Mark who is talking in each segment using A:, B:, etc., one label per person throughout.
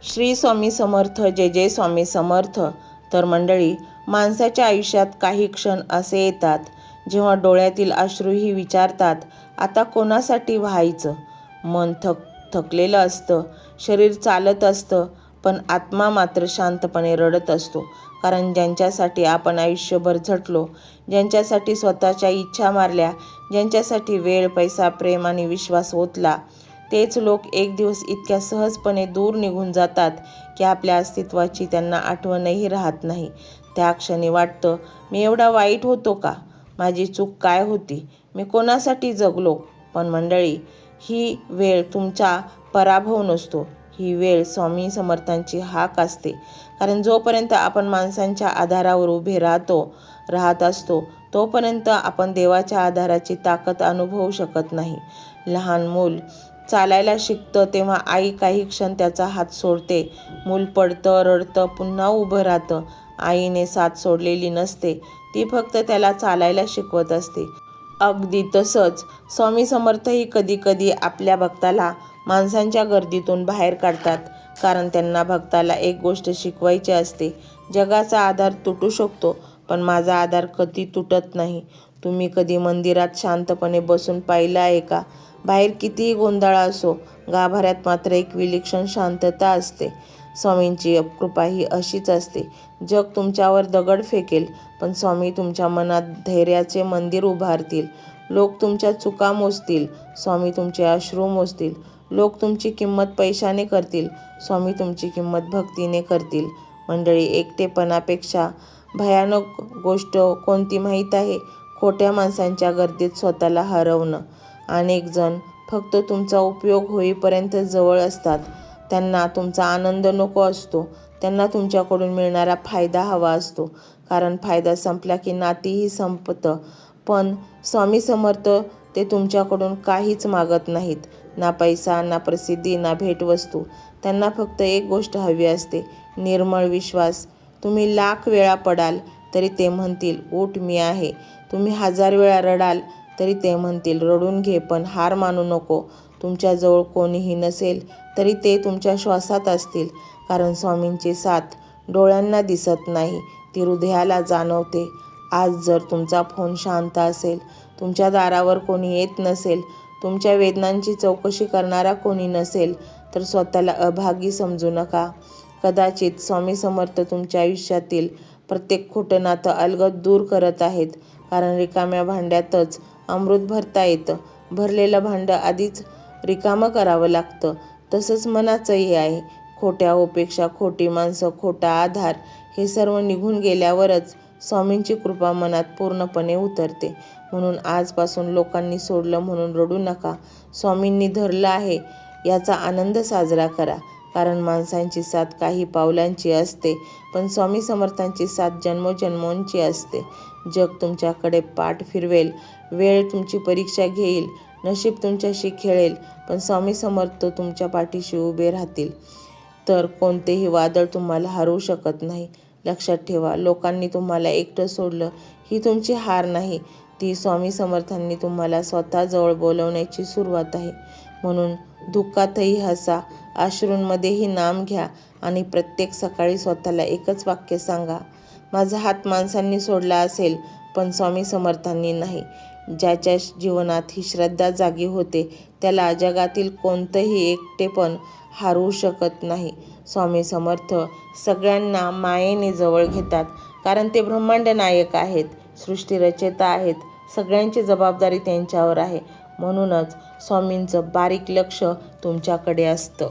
A: श्री स्वामी समर्थ. जय जय स्वामी समर्थ. तर मंडळी, माणसाच्या आयुष्यात काही क्षण असे येतात जेव्हा डोळ्यातील अश्रूही विचारतात आता कोणासाठी व्हायचं. मन थकलेलं असतं, शरीर चालत असतं, पण आत्मा मात्र शांतपणे रडत असतो. कारण ज्यांच्यासाठी आपण आयुष्यभर झटलो, ज्यांच्यासाठी स्वतःच्या इच्छा मारल्या, ज्यांच्यासाठी वेळ, पैसा, प्रेम आणि विश्वास ओतला, तेच लोक एक दिवस इतक्या सहजपणे दूर निघून जातात की आपल्या अस्तित्वाची त्यांना आठवणही राहत नाही. त्या क्षणी वाटतं, मी एवढा वाईट होतो का? माझी चूक काय होती? मी कोणासाठी जगलो? पण मंडळी, ही वेळ तुमचा पराभव नसतो. ही वेळ स्वामी समर्थांची हाक असते. कारण जोपर्यंत आपण माणसांच्या आधारावर उभे राहत असतो तोपर्यंत आपण देवाच्या आधाराची ताकद अनुभवू शकत नाही. लहान मूल चालायला शिकतं तेव्हा आई काही क्षण त्याचा हात सोडते. मूल पडतं, रडतं, पुन्हा उभं राहतं. आईने साथ सोडलेली नसते, ती फक्त त्याला चालायला शिकवत असते. अगदी तसंच स्वामी समर्थही कधी कधी आपल्या भक्ताला माणसांच्या गर्दीतून बाहेर काढतात. कारण त्यांना भक्ताला एक गोष्ट शिकवायची असते. जगाचा आधार तुटू शकतो, पण माझा आधार कधी तुटत नाही. तुम्ही कधी मंदिरात शांतपणे बसून पाहिलं आहे का? बाहेर कितीही गोंधळ असो, गाभाऱ्यात मात्र एक विलक्षण शांतता असते. स्वामींची कृपा ही अशीच असते. जग तुमच्यावर दगड फेकेल, पण स्वामी तुमच्या मनात धैर्याचे मंदिर उभारतील. लोक तुमच्या चुका मोजतील, स्वामी तुमचे अश्रू मोजतील. लोक तुमची किंमत पैशाने करतील, स्वामी तुमची किंमत भक्तीने करतील. मंडळी, एकटेपणापेक्षा भयानक गोष्ट कोणती माहीत आहे? खोट्या माणसांच्या गर्दीत स्वतःला हरवणं. अनेक जण फक्त तुमचा उपयोग होईपर्यंत जवळ असतात. त्यांना तुमचा आनंद नको असतो. त्यांना तुमच्याकडून मिळणारा फायदा हवा असतो. कारण फायदा संपला की नातीही संपतं. पण स्वामी समर्थ ते तुमच्याकडून काहीच मागत नाहीत. ना पैसा, ना प्रसिद्धी, ना भेटवस्तू. त्यांना फक्त एक गोष्ट हवी असते, निर्मळ विश्वास. तुम्ही लाख वेळा पडाल तरी ते म्हणतील, उठ, मी आहे. तुम्ही 1000 वेळा रडाल तरी ते म्हणतील, रडून घे, पण हार मानू नको. तुमच्याजवळ कोणीही नसेल तरी ते तुमच्या श्वासात असतील. कारण स्वामींची साथ डोळ्यांना दिसत नाही, ती हृदयाला जाणवते. आज जर तुमचा फोन शांत असेल, तुमच्या दारावर कोणी येत नसेल, तुमच्या वेदनांची चौकशी करणारा कोणी नसेल, तर स्वतःला अभागी समजू नका. कदाचित स्वामी समर्थ तुमच्या आयुष्यातील प्रत्येक खोटं नातं अलगद दूर करत आहेत. कारण रिकाम्या भांड्यातच अमृत भरता येतं. भरलेलं भांडं आधीच रिकामं करावं लागतं. तसंच मनाचंही आहे. खोट्या होपेक्षा खोटी माणसं, खोटा आधार हे सर्व निघून गेल्यावरच स्वामींची कृपा मनात पूर्णपणे उतरते. म्हणून आजपासून लोकांनी सोडलं म्हणून रडू नका. स्वामींनी धरलं आहे याचा आनंद साजरा करा. कारण माणसांची साथ काही पावलांची असते, पण स्वामी समर्थांची साथ जन्मोजन्मांची असते. जग तुमच्याकडे पाठ फिरवेल, वेळ तुमची परीक्षा घेईल, नशीब तुमच्याशी खेळेल, पण स्वामी समर्थ तुमच्या पाठीशी उभे राहतील. तर कोणतेही वादळ तुम्हाला हरवू शकत नाही. लक्षात ठेवा, लोकांनी तुम्हाला एकटं सोडलं ही तुमची हार नाही, ती स्वामी समर्थांनी तुम्हाला स्वतःजवळ बोलवण्याची सुरुवात आहे. म्हणून दुःखातही हसा, अश्रूंमध्येही नाम घ्या आणि प्रत्येक सकाळी स्वतःला एकच वाक्य सांगा, माझा हात माणसांनी सोडला असेल, पण स्वामी समर्थांनी नाही. ज्याच्या जीवनात ही श्रद्धा जागी होते त्याला जगातील कोणतंही एकटेपण हरवू शकत नाही. स्वामी समर्थ सगळ्यांना मायेने जवळ घेतात. कारण ते ब्रह्मांड नायक आहेत, सृष्टीरचयिता आहेत. सगळ्यांची जबाबदारी त्यांच्यावर आहे. म्हणूनच स्वामींचं बारीक लक्ष तुमच्याकडे असतं.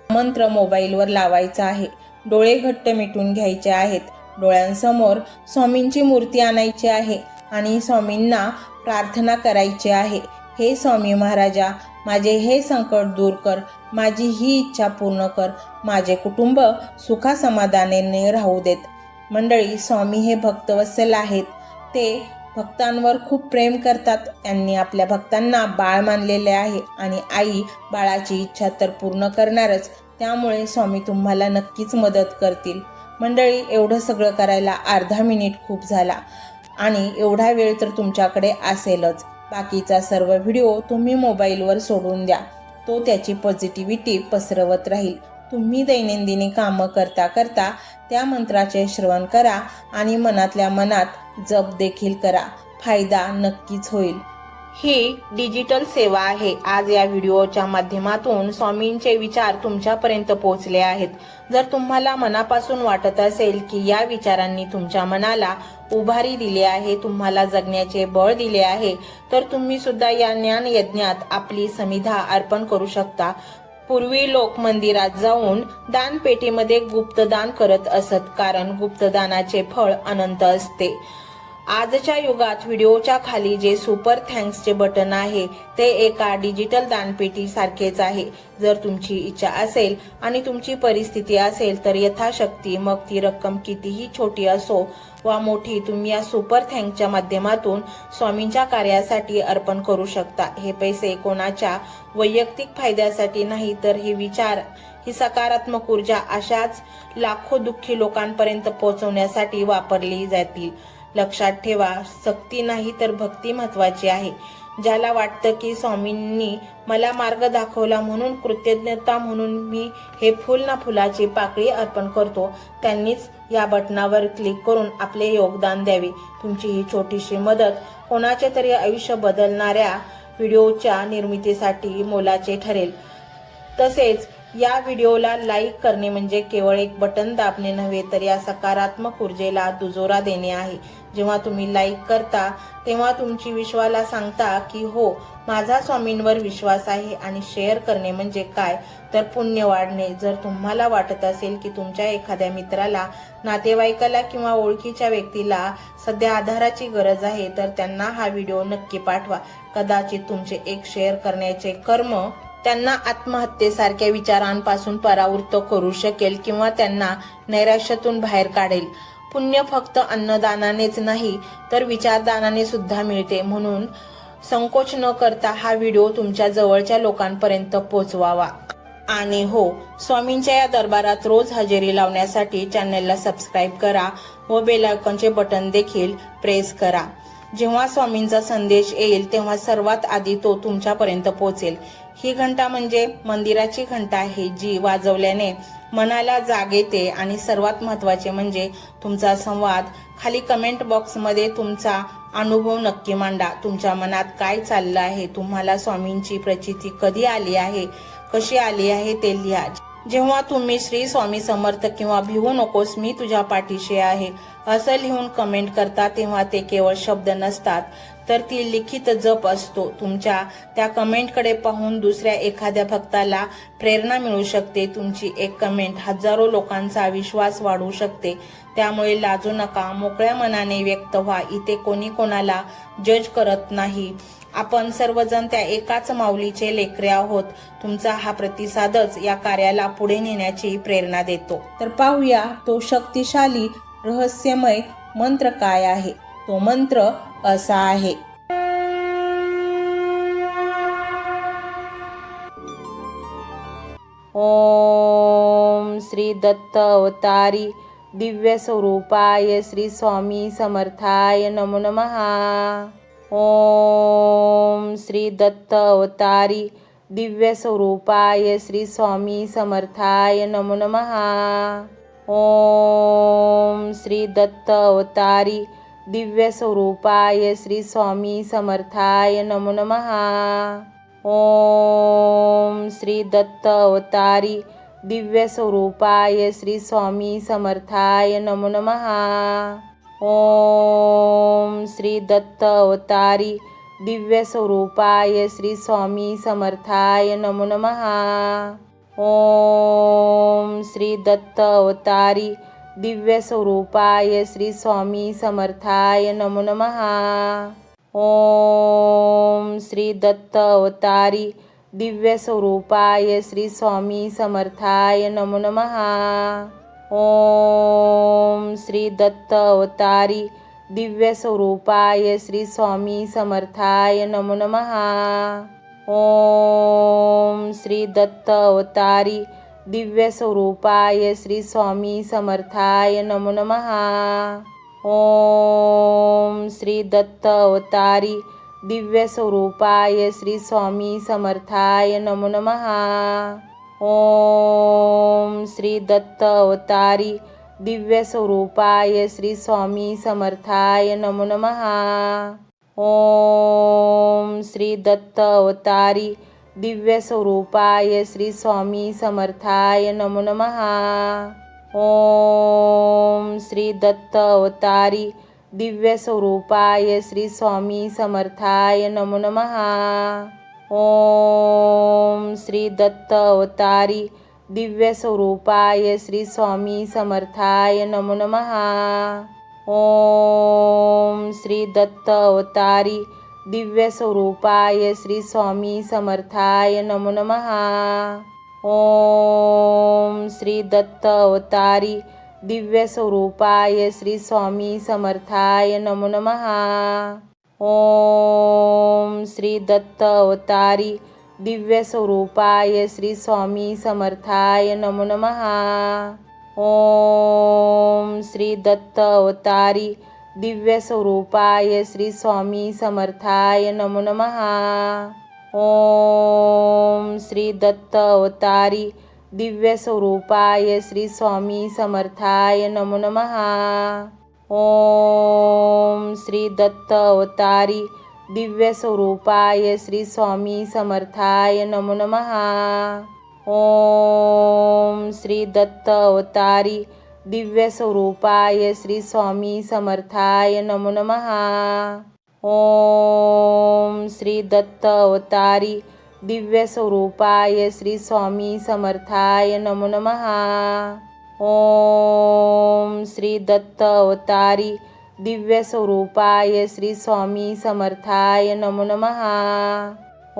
A: मंत्र मोबाईलवर लावायचा आहे. डोळे घट्ट मिटून घ्यायचे आहेत. डोळ्यांसमोर स्वामींची मूर्ती आणायची आहे आणि स्वामींना प्रार्थना करायची आहे. हे स्वामी महाराजा, माझे हे संकट दूर कर, माझी ही इच्छा पूर्ण कर, माझे कुटुंब सुखासमाधानाने राहू देत. मंडळी, स्वामी हे भक्तवत्सल आहेत. ते भक्तांवर खूप प्रेम करतात. त्यांनी आपल्या भक्तांना बाळ मानलेले आहे आणि आई बाळाची इच्छा तर पूर्ण करणारच. त्यामुळे स्वामी तुम्हाला नक्कीच मदत करतील. मंडळी, एवढं सगळं करायला अर्धा मिनिट खूप झाला आणि एवढा वेळ तर तुमच्याकडे असेलच. बाकीचा सर्व व्हिडिओ तुम्ही मोबाईलवर सोडून द्या. तो त्याची पॉझिटिव्हिटी पसरवत राहील. तुम्ही दैनंदिनी कामं करता करता त्या मंत्राचे श्रवण करा आणि मनातल्या मनात जप देखील करा. फायदा नक्कीच होईल. ही डिजिटल सेवा आहे. आज या व्हिडिओच्या माध्यमातून स्वामींचे विचार तुमच्यापर्यंत पोहोचले आहेत. जर तुम्हाला मनापासून वाटत असेल की या विचारांनी तुमच्या मनाला उभारी दिली आहे, तुम्हाला जगण्याचे बळ दिले आहे, तर तुम्ही सुद्धा या ज्ञान यज्ञात आपली समिधा अर्पण करू शकता. पूर्वी लोक मंदिरात जाऊन दानपेटीमध्ये गुप्तदान करत असत, कारण गुप्तदानाचे फळ अनंत असते. आजच्या युगात व्हिडिओच्या खाली जे सुपर थँक्सचे बटन आहे ते एका डिजिटल दानपेटी सारखेच आहे. जर तुमची इच्छा असेल आणि तुमची परिस्थिती असेल तर यथाशक्ती, मग ती रक्कम कितीही छोटी असो वा मोठी, तुम्ही या सुपर थँक्सच्या माध्यमातून स्वामींच्या कार्यासाठी अर्पण करू शकता. हे पैसे कोणाच्या वैयक्तिक फायद्यासाठी नाही, तर हे विचार, ही सकारात्मक ऊर्जा अशाच लाखो दुःखी लोकांपर्यंत पोहोचवण्यासाठी वापरली जातील. लक्षात ठेवा, सक्ती नाही तर भक्ती महत्वाची आहे. ज्याला वाटतं की स्वामींनी मला मार्ग दाखवला म्हणून कृतज्ञता म्हणून मी हे फुल ना फुलाची पाकळी अर्पण करतो, त्यांनीच या बटनावर क्लिक करून आपले योगदान द्यावे. तुमची ही छोटीशी मदत कोणाचे तरी आयुष्य बदलणाऱ्या व्हिडिओच्या निर्मितीसाठी मोलाचे ठरेल. तसेच या व्हिडिओला लाईक करणे म्हणजे केवळ एक बटन दाबणे नव्हे, तर या सकारात्मक ऊर्जेला दुजोरा देणे आहे. जेव्हा तुम्ही लाईक करता तेव्हा तुमची विश्वाला सांगता की हो, माझा स्वामींवर विश्वास आहे. आणि शेअर करणे म्हणजे काय, तर पुण्य वाढणे. जर तुम्हाला वाटत असेल की तुमच्या एखाद्या मित्राला, नातेवाईकाला किंवा ओळखीच्या व्यक्तीला सध्या आधाराची गरज आहे, तर त्यांना हा व्हिडिओ नक्की पाठवा. कदाचित तुमचे एक शेअर करण्याचे कर्म त्यांना आत्महत्येसारख्या विचारांपासून परावृत्त करू शकेल किंवा त्यांना नैराश्यातून बाहेर काढेल. पुण्य फक्त अन्नदानानेच नाही तर विचारदानाने सुद्धा मिळते. म्हणून संकोच न करता हा व्हिडिओ तुमच्या जवळच्या लोकांपर्यंत पोहोचवावा. आणि हो, स्वामींच्या या दरबारात रोज हजेरी लावण्यासाठी चॅनलला सबस्क्राईब करा व बेल आयकॉनचे बटन देखील प्रेस करा. जेव्हा स्वामींचा संदेश येईल तेव्हा सर्वात आधी तो तुमच्यापर्यंत पोहोचेल. ही घंटा म्हणजे मंदिराची घंटा आहे, जी वाजवल्याने मनाला जाग येते. आणि सर्वात महत्त्वाचे म्हणजे तुमचा संवाद. खाली कमेंट बॉक्समध्ये तुमचा अनुभव नक्की मांडा. तुमच्या मनात काय चाललं आहे, तुम्हाला स्वामींची प्रचिती कधी आली आहे, कशी आली आहे ते लिहा. जेव्हा तुम्ही श्री स्वामी समर्थ किंवा भिवू नकोस मी तुझ्या पाठीशी आहे असं लिहून कमेंट करता, तेव्हा ते केवळ शब्द नसतात, तर ती लिखित जप असतो. तुमच्या त्या कमेंटकडे पाहून दुसऱ्या एखाद्या भक्ताला प्रेरणा मिळू शकते. तुमची एक कमेंट हजारो लोकांचा विश्वास वाढवू शकते. त्यामुळे लाजू नका, मोकळ्या मनाने व्यक्त व्हा. इथे कोणी कोणाला जज करत नाही. आपण सर्वजण त्या एकाच माऊलीचे लेकरे आहोत. तुमचा हा प्रतिसादच या कार्याला पुढे नेण्याची प्रेरणा देतो. तर पाहूया तो शक्तिशाली रहस्यमय मंत्र काय आहे. तो मंत्र असा आहे. ओम श्री दत्त अवतारी दिव्य स्वरूपाय श्री स्वामी समर्थाय नमो नमः. ओम श्री दत्त अवतारी दिव्य स्वरूपाय श्री स्वामी समर्थाय नमो नमः. ओम श्री दत्त अवतारी दिव्य स्वरूपाय श्री स्वामी समर्थाय नमो नमः. ओम श्री दत्त अवतारी दिव्य स्वरूपाय श्री स्वामी समर्थाय नमो नमः. ओम श्री दत्त अवतारी दिव्य स्वरूपाय श्री स्वामी समर्थाय नमो नमः. ओम श्री दत्त अवतारी दिव्य स्वरूपाय श्री स्वामी समर्थाय नमो नमः. ओम श्री दत्त अवतारी दिव्य स्वरूपाय श्री स्वामी समर्थाय नमो नमः. ओम श्री दत्त अवतारी दिव्य स्वरूपाय श्री स्वामी समर्थाय नमो नमः. ओम श्री दत्त अवतारी दिव्य स्वरूपाय श्री स्वामी समर्थाय नमो नमः. ओम श्री दत्त अवतारी दिव्य स्वरूपाय श्री स्वामी समर्थाय नमो नमः. ओम श्री दत्त अवतारी दिव्य स्वरूपाय श्री स्वामी समर्थाय नमो नमः. ओम श्री दत्त अवतारी दिव्य स्वरूपाय श्री स्वामी समर्थाय नमो नमः. ओम श्री दत्त अवतारी दिव्य स्वरूपाय श्री स्वामी समर्थाय नमो नमः. ओम श्री दत्त अवतारी दिव्य स्वरूपाय श्री स्वामी समर्थाय नमो नमः. ओम श्री दत्त अवतारी दिव्य स्वरूपाय श्री स्वामी समर्थाय नमो नमः. ओम श्री दत्त अवतारी दिव्य स्वरूपाय श्री स्वामी समर्थाय नमो नमः. ओम श्री दत्त अवतारी दिव्य स्वरूपाय श्री स्वामी समर्थाय नमो नमः. ओम श्री दत्त अवतारी दिव्य स्वरूपाय श्री स्वामी समर्थाय नमो नमः. ओम श्री दत्त अवतारी दिव्य स्वरूपाय श्री स्वामी समर्थाय नमो नमः. ओम श्री दत्त अवतारी दिव्य स्वरूपाय श्री स्वामी समर्थाय नमो नमः. ओम श्री दत्त अवतारी दिव्य स्वरूपाय श्री स्वामी समर्थाय नमो नमः. ओम श्री दत्त अवतारी दिव्य स्वरूपाय श्री स्वामी समर्थाय नमो नमः. ओम श्री दत्त अवतारी दिव्य स्वरूपाय श्री स्वामी समर्थाय नमो नमः.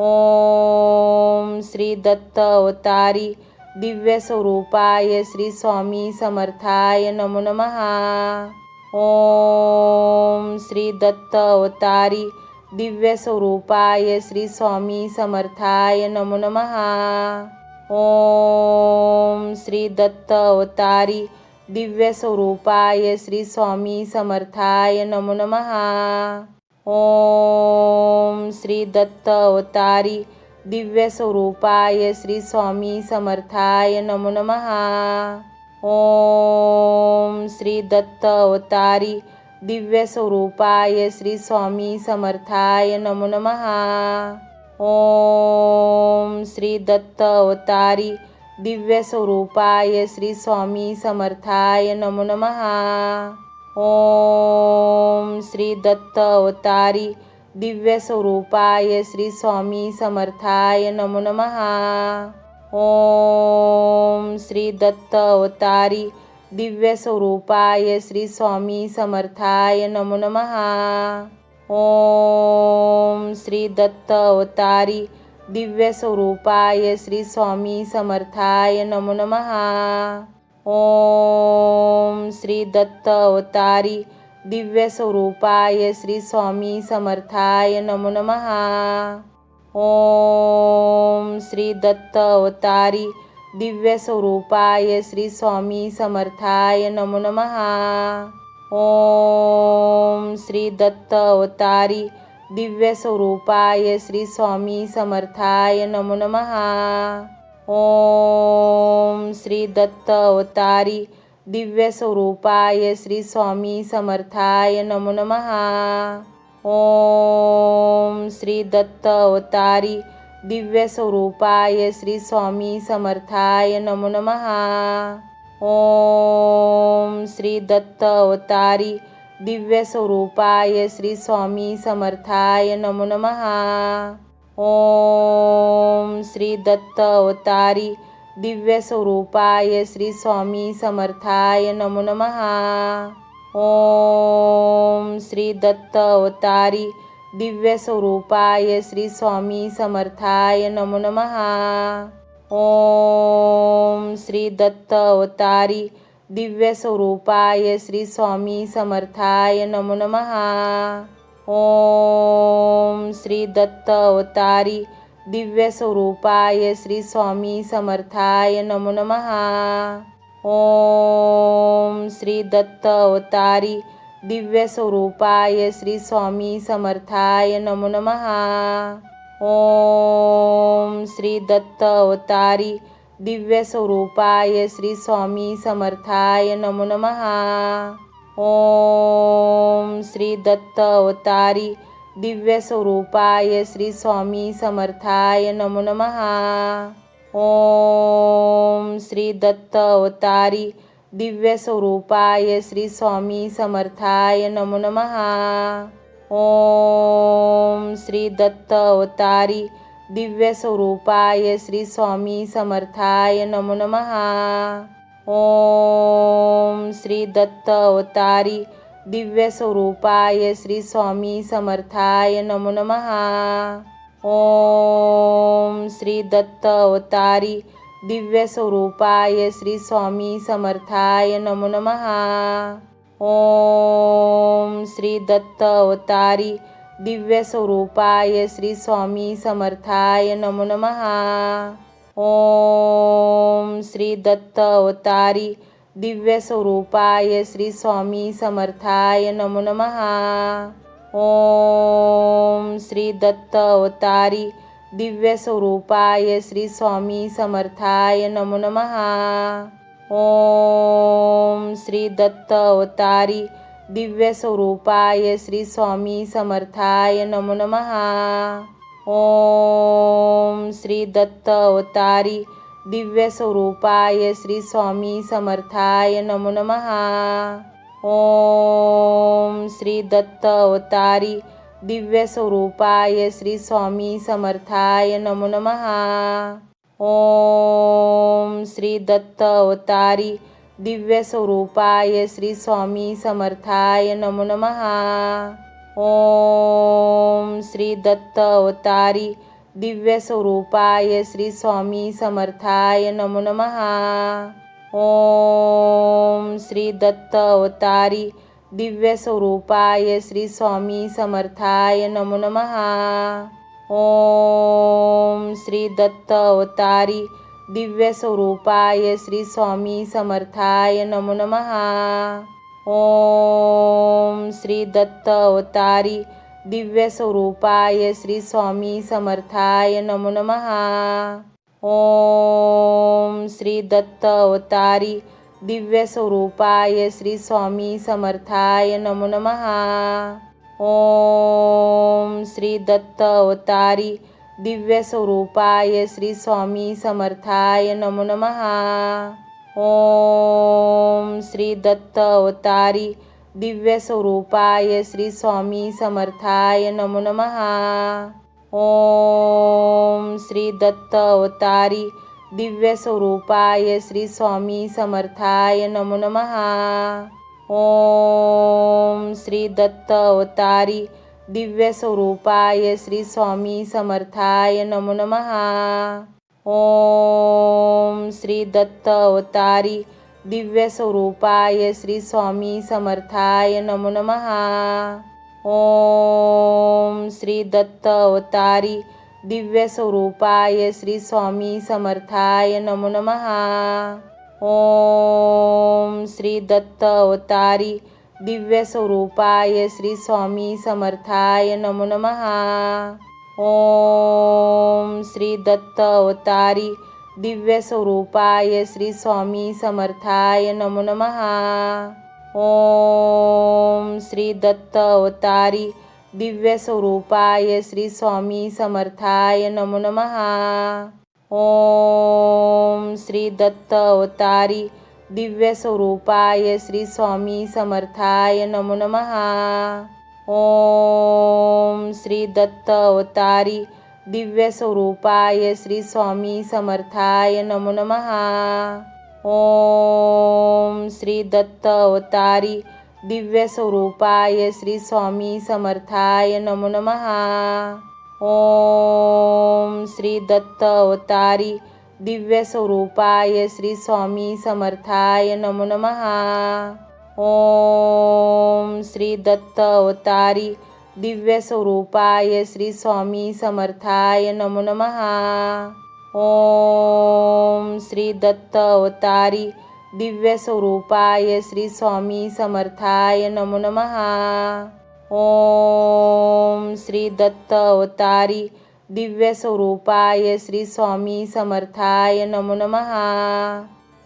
A: ओम श्री दत्त अवतारी दिव्य स्वरूपाय श्री स्वामी समर्थाय नमो नमः. ओम श्री दत्त अवतारी दिव्य स्वरूपाय श्री स्वामी समर्थाय नमो नमः. ओम श्री दत्त अवतारी दिव्य स्वरूपाय श्री स्वामी समर्थाय नमो नमः. ओम श्री दत्त अवतारी दिव्य स्वरूपाय श्री स्वामी समर्थाय नमो नमः. ओम श्री दत्त अवतारी दिव्य स्वरूपाय श्री स्वामी समर्थाय नमो नमः. ओम श्री दत्त अवतारी दिव्य स्वरूपाय श्री स्वामी समर्थाय नमो नमः. ओम श्री दत्त अवतारी दिव्य स्वरूपाय श्री स्वामी समर्थाय नमो नमः. ओम श्री दत्त अवतारी दिव्य स्वरूपाय श्री स्वामी समर्थाय नमो नमः. ओम श्री दत्त अवतारी दिव्य स्वरूपाय श्री स्वामी समर्थाय नमो नमः. ओम श्री दत्त अवतारी दिव्य स्वरूपाय श्री स्वामी समर्थाय नमो नमः. ओम श्री दत्त अवतारी दिव्य स्वरूपाय श्री स्वामी समर्थाय नमो नमः. ओम श्री दत्त अवतारी दिव्य स्वरूपाय श्री स्वामी समर्थाय नमो नमः. ओम श्री दत्त अवतारी दिव्य स्वरूपाय श्री स्वामी समर्थाय नमो नमः. ओम श्री दत्त अवतारी दिव्य स्वरूपाय श्री स्वामी समर्थाय नमो नमः. ओम श्री दत्त अवतारी दिव्य स्वरूपाय श्री स्वामी समर्थाय नमो नमः. ओम श्री दत्त अवतारी दिव्य स्वरूपाय श्री स्वामी समर्थाय नमो नमः. ओम श्री दत्त अवतारी दिव्य स्वरूपाय श्री स्वामी समर्थाय नमो नमः. ओम श्री दत्त अवतारी दिव्य स्वरूपाय श्री स्वामी समर्थाय नमो नमः. ओम श्री दत्त अवतारी दिव्य स्वरूपाय श्री स्वामी समर्थाय नमो नमः. ओम श्री दत्त अवतारी दिव्य स्वरूपाय श्री स्वामी समर्थाय नमो नमः. ओम श्री दत्त अवतारी दिव्यस्वरूपाय श्री स्वामी समर्थाय नमो नमः। ओम श्री दत्त अवतारी दिव्यस्वरूपाय श्री स्वामी समर्थाय नमो नमः। ओम श्री दत्त अवतारी दिव्यस्वरूपाय श्री स्वामी समर्थाय नमो नमः। ओम श्री दत्त अवतारी दिव्यस्वरूपाय श्री स्वामी समर्थाय नमो नमः। ओम श्री दत्त अवतारी दिव्यस्वरूपाय श्री स्वामी समर्थाय नमो नमः। ओम श्री दत्त अवतारी दिव्यस्वरूपाय श्री स्वामी समर्थाय नमो नमः। ओम श्री दत्त अवतारी दिव्यस्वरूपाय श्री स्वामी समर्थाय नमो नमः। ओम श्री दत्त अवतारी दिव्यस्वरूपाय श्री स्वामी समर्थाय नमो नमः। ओम श्री दत्त अवतारी दिव्यस्वरूपाय श्री स्वामी समर्थाय नमो नमः। ओम श्री दत्त अवतारी दिव्यस्वरूपाय श्री स्वामी समर्थाय नमो नमः। ओम श्री दत्त अवतारी दिव्यस्वरूपाय श्री स्वामी समर्थाय नमो नमः। ओम श्री दत्त अवतारी दिव्यस्वरूपाय श्री स्वामी समर्थाय नमो नमः। ओम श्री दत्त अवतारी दिव्यस्वरूपाय श्री स्वामी समर्थाय नमो नमः। ओम श्री दत्त अवतारी दिव्यस्वरूपाय श्री स्वामी समर्थाय नमो नमः। ओम श्री दत्त अवतारी दिव्यस्वरूपाय श्री स्वामी समर्थाय नमो नमः। ओम श्री दत्त अवतारी दिव्यस्वरूपाय श्री स्वामी समर्थाय नमो नमः। ओम श्री दत्त अवतारी दिव्यस्वरूपाय श्री स्वामी समर्थाय नमो नमः। ओम श्री दत्त अवतारी दिव्यस्वरूपाय श्री स्वामी समर्थाय नमो नमः। ओम श्री दत्त अवतारी दिव्यस्वरूपाय श्री स्वामी समर्थाय नमो नमः। ओम श्री दत्त अवतारी दिव्यस्वरूपाय श्री स्वामी समर्थाय नमो नमः। ओम श्री दत्त अवतारी दिव्यस्वरूपाय श्री स्वामी समर्थाय नमो नमः। ओम श्री दत्त अवतारी दिव्यस्वरूपाय श्री स्वामी समर्थाय नमो नमः। ओम श्री दत्त अवतारी दिव्यस्वरूपाय श्री स्वामी समर्थाय नमो नमः। ओम श्री दत्त अवतारी दिव्यस्वरूपाय श्री स्वामी समर्थाय नमो नमः। ओम श्री दत्त अवतारी दिव्यस्वरूपाय श्री स्वामी समर्थाय नमो नमः। ओम श्री दत्त अवतारी दिव्यस्वरूपाय श्री स्वामी समर्थाय नमो नमः। ओम श्री दत्त अवतारी दिव्यस्वरूपाय श्री स्वामी समर्थाय नमो नमः। ओम श्री दत्त अवतारी दिव्यस्वरूपाय श्री स्वामी समर्थाय नमो नमः। ओम श्री दत्त अवतारी दिव्यस्वरूपाय श्री स्वामी समर्थाय नमो नमः। ओम श्री दत्त अवतारी दिव्यस्वरूपाय श्री स्वामी समर्थाय नमो नमः। ओम श्री दत्त अवतारी दिव्यस्वरूपाय श्री स्वामी समर्थाय नमो नमः। ओम श्री दत्त अवतारी दिव्यस्वरूपाय श्री स्वामी समर्थाय नमो नमः। ओम श्री दत्त अवतारी दिव्यस्वरूपाय श्री स्वामी समर्थाय नमो नमः। ओम श्री दत्त अवतारी दिव्यस्वरूपाय श्री स्वामी समर्थाय नमो नमः।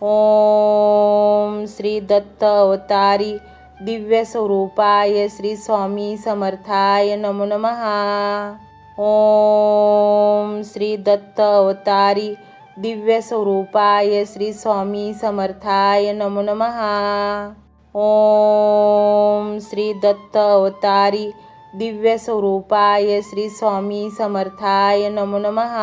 A: ओम श्री दत्त अवतारी दिव्यस्वरूपाय श्री स्वामी समर्थाय नमो नमः। ओम श्री दत्त अवतारी दिव्यस्वरूपाय श्री स्वामी समर्थाय नमो नमः। ओम श्री दत्त अवतारी दिव्यस्वरूपाय श्री स्वामी समर्थाय नमो नमः।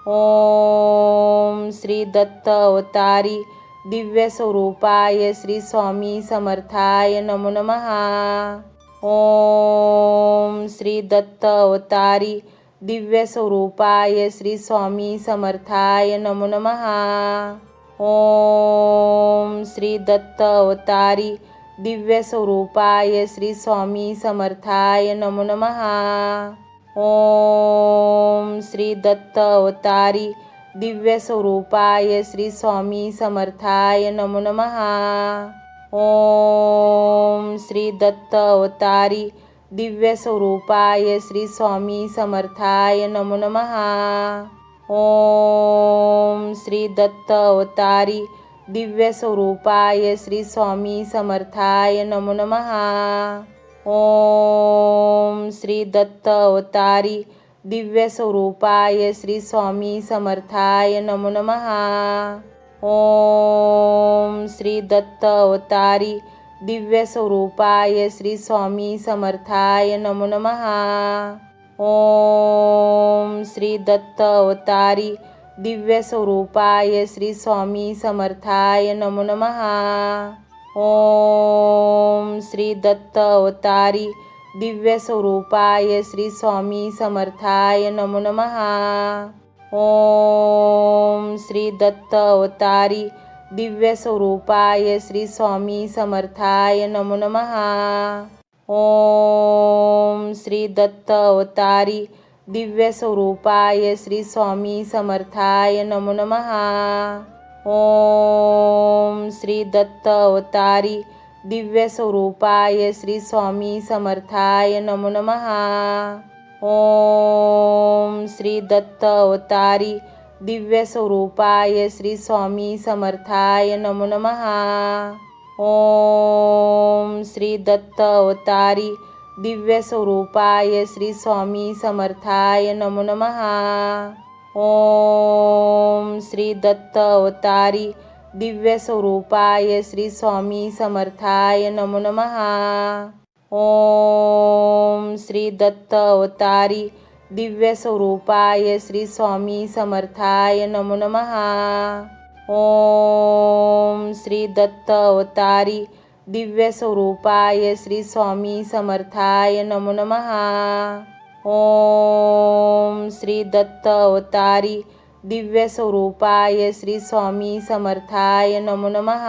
A: ओम श्री दत्त अवतारी दिव्यस्वरूपाय श्री स्वामी समर्थाय नमो नमः। ओम श्री दत्त अवतारी दिव्यस्वरूपाय श्री स्वामी समर्थाय नमो नमः। ओम श्री दत्त अवतारी दिव्यस्वरूपाय श्री स्वामी समर्थाय नमो नमः। ओम श्री दत्त अवतारी दिव्यस्वरूपाय श्री स्वामी समर्थाय नमो नमः। ओम श्री दत्त अवतारी दिव्यस्वरूपाय श्री स्वामी समर्थाय नमो नमः। ओम श्री दत्त अवतारी दिव्यस्वरूपाय श्री स्वामी समर्थाय नमो नमः। ओम श्री दत्त अवतारी दिव्यस्वरूपाय श्री स्वामी समर्थाय नमो नमः। ओम श्री दत्त अवतारी दिव्यस्वरूपाय श्री स्वामी समर्थाय नमो नमः। ओम श्री दत्त अवतारी दिव्यस्वरूपाय श्री स्वामी समर्थाय नमो नमः। ओम श्री दत्त अवतारी दिव्यस्वरूपाय श्री स्वामी समर्थाय नमो नमः। ओम श्री दत्त अवतारी दिव्यस्वरूपाय श्री स्वामी समर्थाय नमो नमः। ओम श्री दत्त अवतारी दिव्यस्वरूपाय श्री स्वामी समर्थाय नमो नमः। ओम श्री दत्त अवतारी दिव्यस्वरूपाय श्री स्वामी समर्थाय नमो नमः। ओम श्री दत्त अवतारी दिव्यस्वरूपाय श्री स्वामी समर्थाय नमो नमः। ओम श्री दत्त अवतारी दिव्यस्वरूपाय श्री स्वामी समर्थाय नमो नमः। ओम श्री दत्त अवतारी दिव्यस्वरूपाय श्री स्वामी समर्थाय नमो नमः। ओम श्री दत्त अवतारी दिव्यस्वरूपाय श्री स्वामी समर्थाय नमो नमः। ओम श्री दत्त अवतारी दिव्यस्वरूपाय श्री स्वामी समर्थाय नमो नमः। ओम श्री दत्त अवतारी दिव्यस्वरूपाय श्री स्वामी समर्थाय नमो नमः।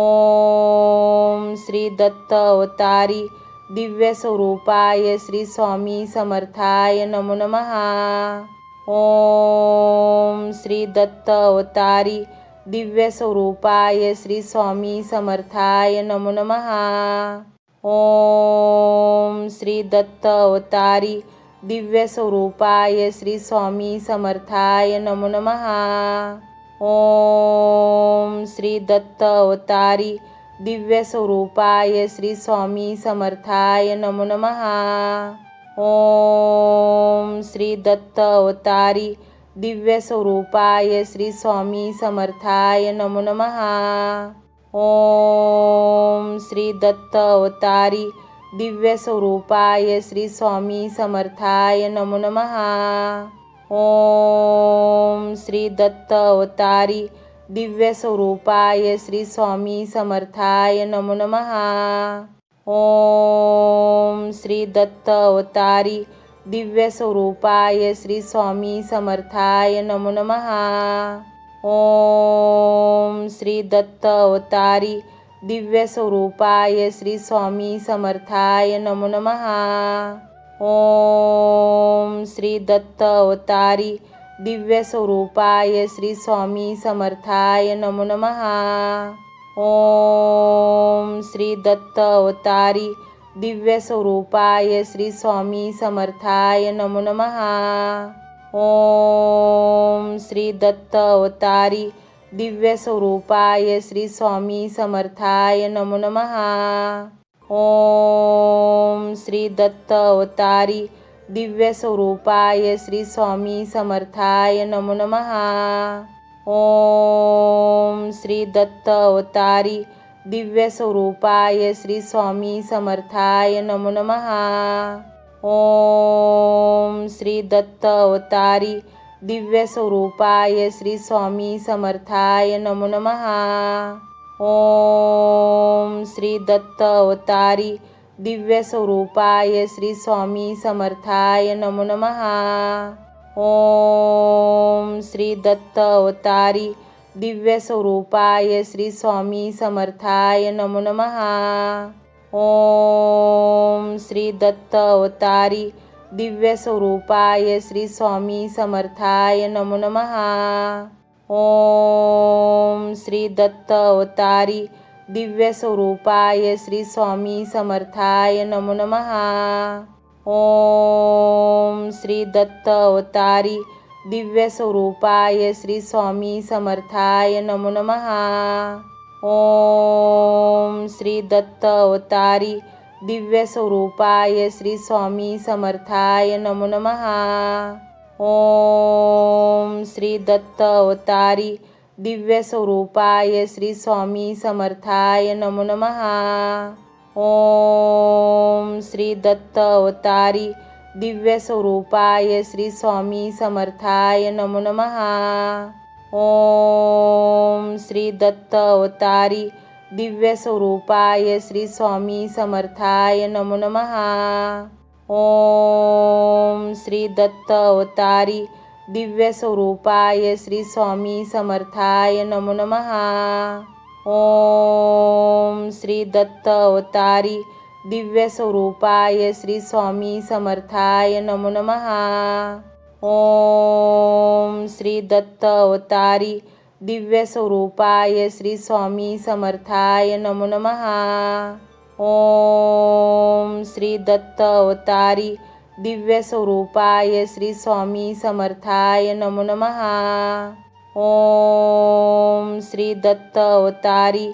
A: ओम श्री दत्त अवतारी दिव्यस्वरूपाय श्री स्वामी समर्थाय नमो नमः। ओम श्री दत्त अवतारी दिव्यस्वरूपाय श्री स्वामी समर्थाय नमो नमः। ओम श्री दत्त अवतारी दिव्यस्वरूपाय श्री स्वामी समर्थाय नमो नमः। ओम श्री दत्त अवतारी दिव्यस्वरूपाय श्री स्वामी समर्थाय नमो नमः। ओम श्री दत्त अवतारी दिव्यस्वरूपाय श्री स्वामी समर्थाय नमो नमः। ओम श्री दत्त अवतारी दिव्यस्वरूपाय श्री स्वामी समर्थाय नमो नमः। ओम श्री दत्त अवतारी दिव्यस्वरूपाय श्री स्वामी समर्थाय नमो नमः। ओम श्री दत्त अवतारी दिव्यस्वरूपाय श्री स्वामी समर्थाय नमो नमः। ओम श्री दत्त अवतारी दिव्यस्वरूपाय श्री स्वामी समर्थाय नमो नमः। ओम श्री दत्त अवतारी दिव्यस्वरूपाय श्री स्वामी समर्थाय नमो नमः। ओम श्री दत्त अवतारी दिव्यस्वरूपाय श्री स्वामी समर्थाय नमो नमः। ओम श्री दत्त अवतारी दिव्यस्वरूपाय श्री स्वामी समर्थाय नमो नमः। ओम श्री दत्त अवतारी दिव्यस्वरूपाय श्री स्वामी समर्थाय नमो नमः। ओम श्री दत्त अवतारी दिव्यस्वरूपाय श्री स्वामी समर्थाय नमो नमः। ओम श्री दत्त अवतारी दिव्यस्वरूपाय श्री स्वामी समर्थाय नमो नमः। ओम श्री दत्त अवतारी दिव्यस्वरूपाय श्री स्वामी समर्थाय नमो नमः। ओम श्री दत्त अवतारी दिव्यस्वरूपाय श्री स्वामी समर्थाय नमो नमः। ओम श्री दत्त अवतारी दिव्यस्वरूपाय श्री स्वामी समर्थाय नमो नमः। ओम श्री दत्त अवतारी दिव्यस्वरूपाय श्री स्वामी समर्थाय नमो नमः। ओम श्री दत्त अवतारी दिव्यस्वरूपाय श्री स्वामी समर्थाय नमो नमः। ओम श्री दत्त अवतारी दिव्यस्वरूपाय श्री स्वामी समर्थाय नमो नमः। ओम श्री दत्त अवतारी दिव्यस्वरूपाय श्री स्वामी समर्थाय नमो नमः। ओम श्री दत्त अवतारी दिव्यस्वरूपाय श्री स्वामी समर्थाय नमो नमः। ओम श्री दत्त अवतारी दिव्यस्वरूपाय श्री स्वामी समर्थाय नमो नमः। ओम श्री दत्त अवतारी दिव्यस्वरूपाय श्री स्वामी समर्थाय नमो नमः। ओम श्री दत्त अवतारी दिव्यस्वरूपाय श्री स्वामी समर्थाय नमो नमः। ओम श्री दत्त अवतारी दिव्यस्वरूपाय श्री स्वामी समर्थाय नमो नमः। ओम श्री दत्त अवतारी दिव्यस्वरूपाय श्री स्वामी समर्थाय नमो नमः। ओम श्री दत्त अवतारी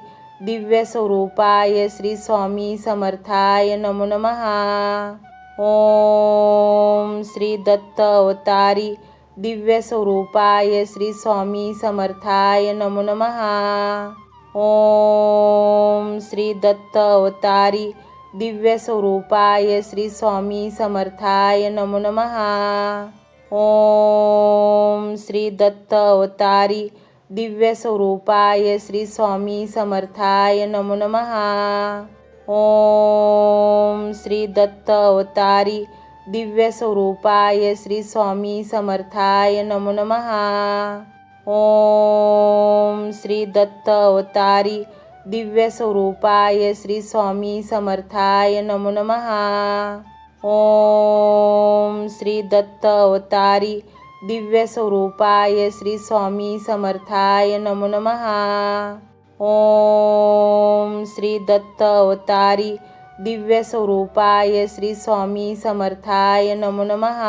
A: दिव्यस्वरूपाय श्री स्वामी समर्थाय नमो नमः। ओम श्री दत्त अवतारी दिव्यस्वरूपाय श्री स्वामी समर्थाय नमो नमः। ओम श्री दत्त अवतारी दिव्यस्वरूपाय श्री स्वामी समर्थाय नमो नमः। ओम श्री दत्त अवतारी दिव्यस्वरूपाय श्री स्वामी समर्थाय नमो नमः। ओम श्री दत्त अवतारी दिव्यस्वरूपाय श्री स्वामी समर्थाय नमो नमः। ओम श्री दत्त अवतारी दिव्यस्वरूपाय श्री स्वामी समर्थाय नमो नमः। ओम श्री दत्त अवतारी दिव्यस्वरूपाय श्री स्वामी समर्थाय नमो नमः। ओम श्री दत्त अवतारी दिव्यस्वरूपाय श्री स्वामी समर्थाय नमो नमः।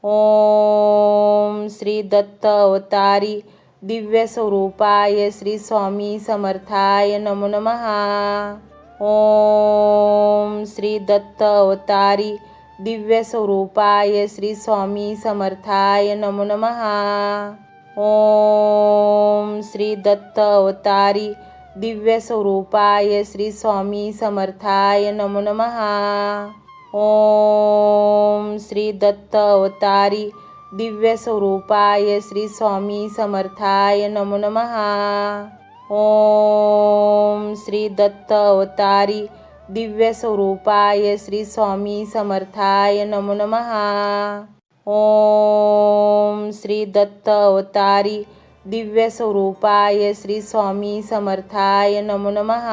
A: ओम श्री दत्त अवतारी दिव्यस्वरूपाय श्री स्वामी समर्थाय नमो नमः। ओम श्री दत्त अवतारी दिव्यस्वरूपाय श्री स्वामी समर्थाय नमो नमः। ओम श्री दत्त अवतारी दिव्यस्वरूपाय श्री स्वामी समर्थाय नमो नमः। ओम श्री दत्त अवतारी दिव्यस्वरूपाय श्री स्वामी समर्थाय नमो नमः। ओम श्री दत्त अवतारी दिव्यस्वरूपाय श्री स्वामी समर्थाय नमो नमः। ओम श्री दत्त अवतारी दिव्यस्वरूपाय श्री स्वामी समर्थाय नमो नमः।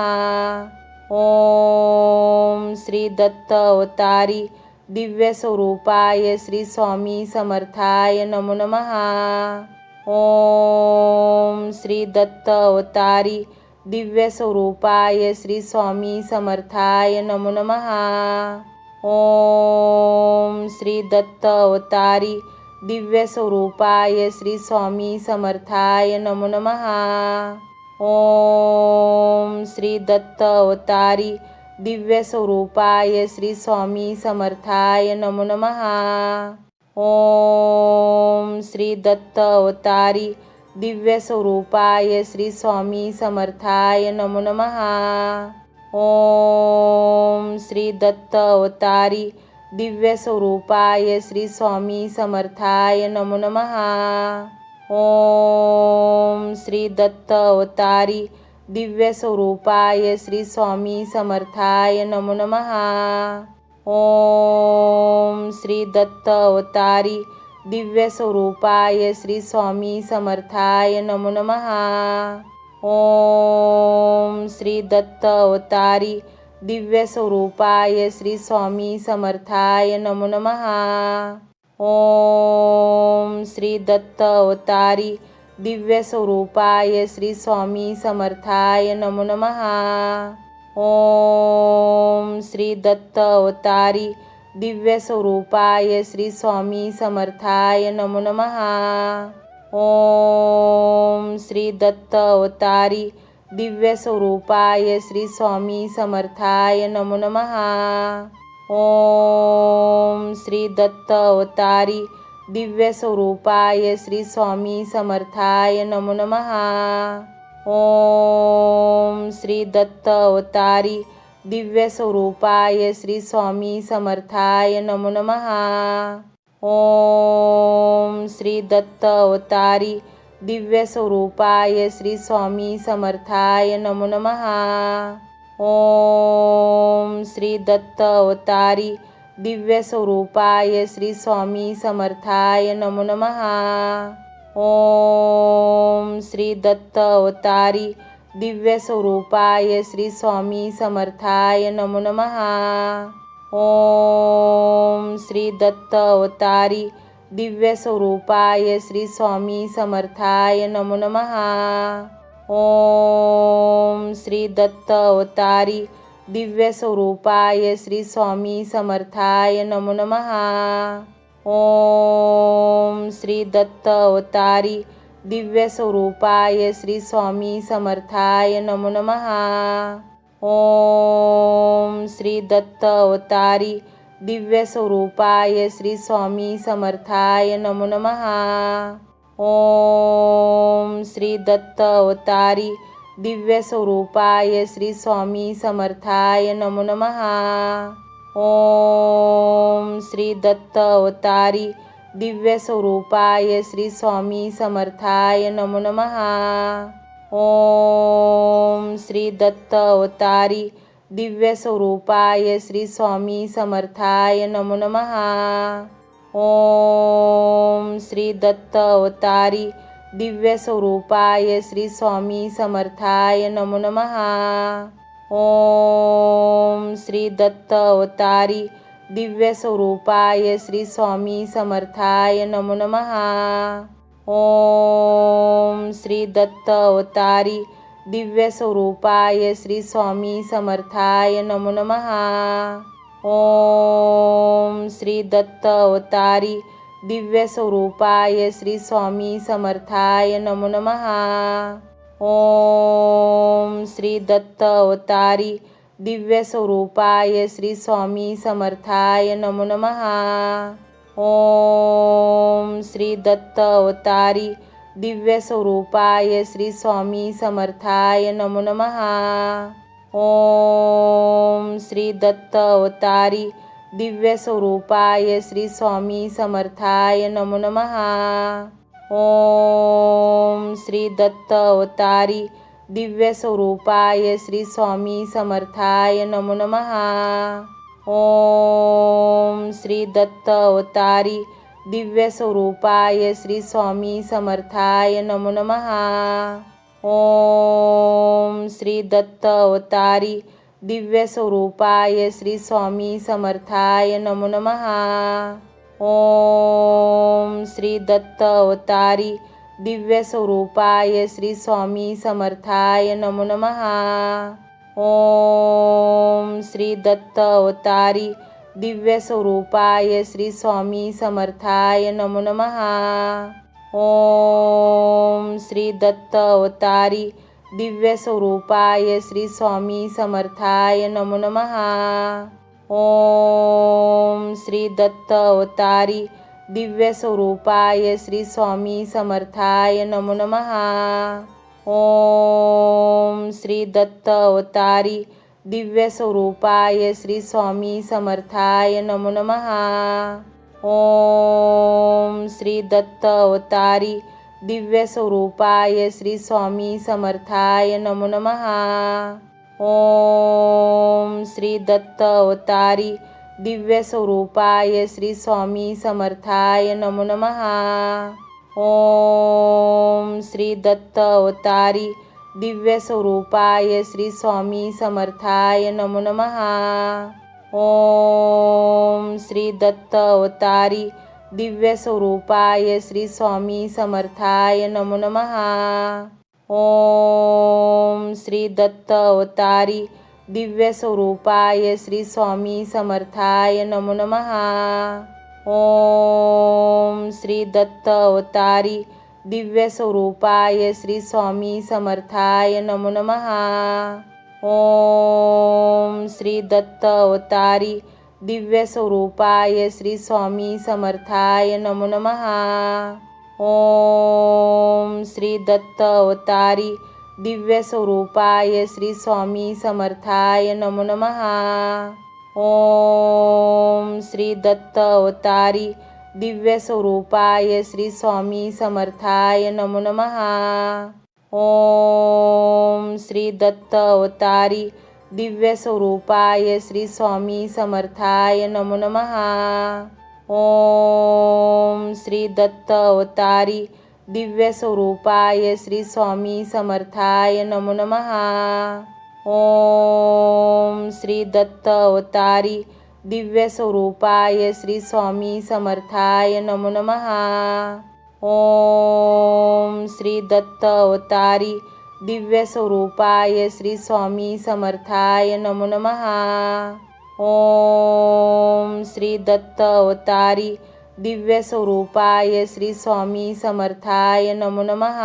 A: ओम श्री दत्त अवतारी दिव्यस्वरूपाय श्री स्वामी समर्थाय नमो नमः। ओम श्री दत्त अवतारी दिव्यस्वरूपाय श्री स्वामी समर्थाय नमो नमः। ओम श्री दत्त अवतारी दिव्यस्वरूपाय श्री स्वामी समर्थाय नमो नमः। ओम श्री दत्त अवतारी दिव्यस्वरूपाय श्री स्वामी समर्थाय नमो नमः। ओम श्री दत्त अवतारी दिव्यस्वरूपाय श्री स्वामी समर्थाय नमो नमः। ओम श्री दत्त अवतारी दिव्यस्वरूपाय श्री स्वामी समर्थाय नमो नमः। ओम श्री दत्त अवतारी दिव्यस्वरूपाय श्री स्वामी समर्थाय नमो नमः। ओम श्री दत्त अवतारी दिव्यस्वरूपाय श्री स्वामी समर्थाय नमो नमः। ओम श्री दत्त अवतारी दिव्यस्वरूपाय श्री स्वामी समर्थाय नमो नमः। ओम श्री दत्त अवतारी दिव्यस्वरूपाय श्री स्वामी समर्थाय नमो नमः। ओम श्री दत्त अवतारी दिव्यस्वरूपाय श्री स्वामी समर्थाय नमो नमः। ओम श्री दत्त अवतारी दिव्यस्वरूपाय श्री स्वामी समर्थाय नमो नमः। ओम श्री दत्त अवतारी दिव्यस्वरूपाय श्री स्वामी समर्थाय नमो नमः। ओम श्री दत्त अवतारी दिव्यस्वरूपाय श्री स्वामी समर्थाय नमो नमः। ओम श्री दत्त अवतारी दिव्यस्वरूपाय श्री स्वामी समर्थाय नमो नमः। ओम श्री दत्त अवतारी दिव्यस्वरूपाय श्री स्वामी समर्थाय नमो नमः। ओम श्री दत्त अवतारी दिव्यस्वरूपाय श्री स्वामी समर्थाय नमो नमः। ओम श्री दत्त अवतारी दिव्यस्वरूपाय श्री स्वामी समर्थाय नमो नमः। ओम श्री दत्त अवतारी दिव्यस्वरूपाय श्री स्वामी समर्थाय नमो नमः। ओम श्री दत्त अवतारी दिव्यस्वरूपाय श्री स्वामी समर्थाय नमो नमः। ओम श्री दत्त अवतारी दिव्यस्वरूपाय श्री स्वामी समर्थाय नमो नमः। ओम श्री दत्त अवतारी दिव्यस्वरूपाय श्री स्वामी समर्थाय नमो नमः। ओम श्री दत्त अवतारी दिव्यस्वरूपाय श्री स्वामी समर्थाय नमो नमः। ओम श्री दत्त अवतारी दिव्यस्वरूपाय श्री स्वामी समर्थाय नमो नमः। ओम श्री दत्त अवतारी दिव्यस्वरूपाय श्री स्वामी समर्थाय नमो नमः। ओम श्री दत्त अवतारी दिव्यस्वरूपाय श्री स्वामी समर्थाय नमो नमः। ओम श्री दत्त अवतारी दिव्यस्वरूपाय श्री स्वामी समर्थाय नमो नमः। ओम श्री दत्त अवतारी दिव्यस्वरूपाय श्री स्वामी समर्थाय नमो नमः। ओम श्री दत्त अवतारी दिव्यस्वरूपाय श्री स्वामी समर्थाय नमो नमः। ओम श्री दत्त अवतारी दिव्यस्वरूपाय श्री स्वामी समर्थाय नमो नमः। ओम श्री दत्त अवतारी दिव्यस्वरूपाय श्री स्वामी समर्थाय नमो नमः। ओम श्री दत्त अवतारी दिव्यस्वरूपाय श्री स्वामी समर्थाय नमो नमः। ओम श्री दत्त अवतारी दिव्यस्वरूपाय श्री स्वामी समर्थाय नमो नमः। ओम श्री दत्त अवतारी दिव्यस्वरूपाय श्री स्वामी समर्थाय नमो नमः। ओम श्री दत्त अवतारी दिव्य स्वरूपाय श्री स्वामी समर्थाय नमो नमः। ओम श्री दत्त अवतारी दिव्य स्वरूपाय श्री स्वामी समर्थाय नमो नमः। ओम श्री दत्त अवतारी दिव्य स्वरूपाय श्री स्वामी समर्थाय नमो नमः। ओम श्री दत्त अवतारी दिव्य स्वरूपाय श्री स्वामी समर्थाय नमो नमः। ओम श्री दत्त अवतारी दिव्य स्वरूपाय श्री स्वामी समर्थाय नमो नमः। ओम श्री दत्त अवतारी दिव्य स्वरूपाय श्री स्वामी समर्थाय नमो नमः। ओम श्री दत्त अवतारी दिव्य स्वरूपाय श्री स्वामी समर्थाय नमो नमः। ओम श्री दत्त अवतारी दिव्य स्वरूपाय श्री स्वामी समर्थाय नमो नमः। ओम श्री दत्त अवतारी दिव्य स्वरूपाय श्री स्वामी समर्थाय नमो नमः। ओम श्री दत्त अवतारी दिव्य स्वरूपाय श्री स्वामी समर्थाय नमो नमः। ओम श्री दत्त अवतारी दिव्य स्वरूपाय श्री स्वामी समर्थाय नमो नमः। ओम श्री दत्त अवतारी दिव्य स्वरूपाय श्री स्वामी समर्थाय नमो नमः। ओम श्री दत्त अवतारी दिव्य स्वरूपाय श्री स्वामी समर्थाय नमो नमः। ओम श्री दत्त अवतारी दिव्य स्वरूपाय श्री स्वामी समर्थाय नमो नमः। ओम श्री दत्त अवतारी दिव्य स्वरूपाय श्री स्वामी समर्थाय नमो नमः। ओम श्री दत्त अवतारी दिव्य स्वरूपाय श्री स्वामी समर्थाय नमो नमः। ओम श्री दत्त अवतारी दिव्य स्वरूपाय श्री स्वामी समर्थाय नमो नमः। ओम श्री दत्त अवतारी दिव्य स्वरूपाय श्री स्वामी समर्थाय नमो नमः। ओम श्री दत्त अवतारी दिव्य स्वरूपाय श्री स्वामी समर्थाय नमो नमः।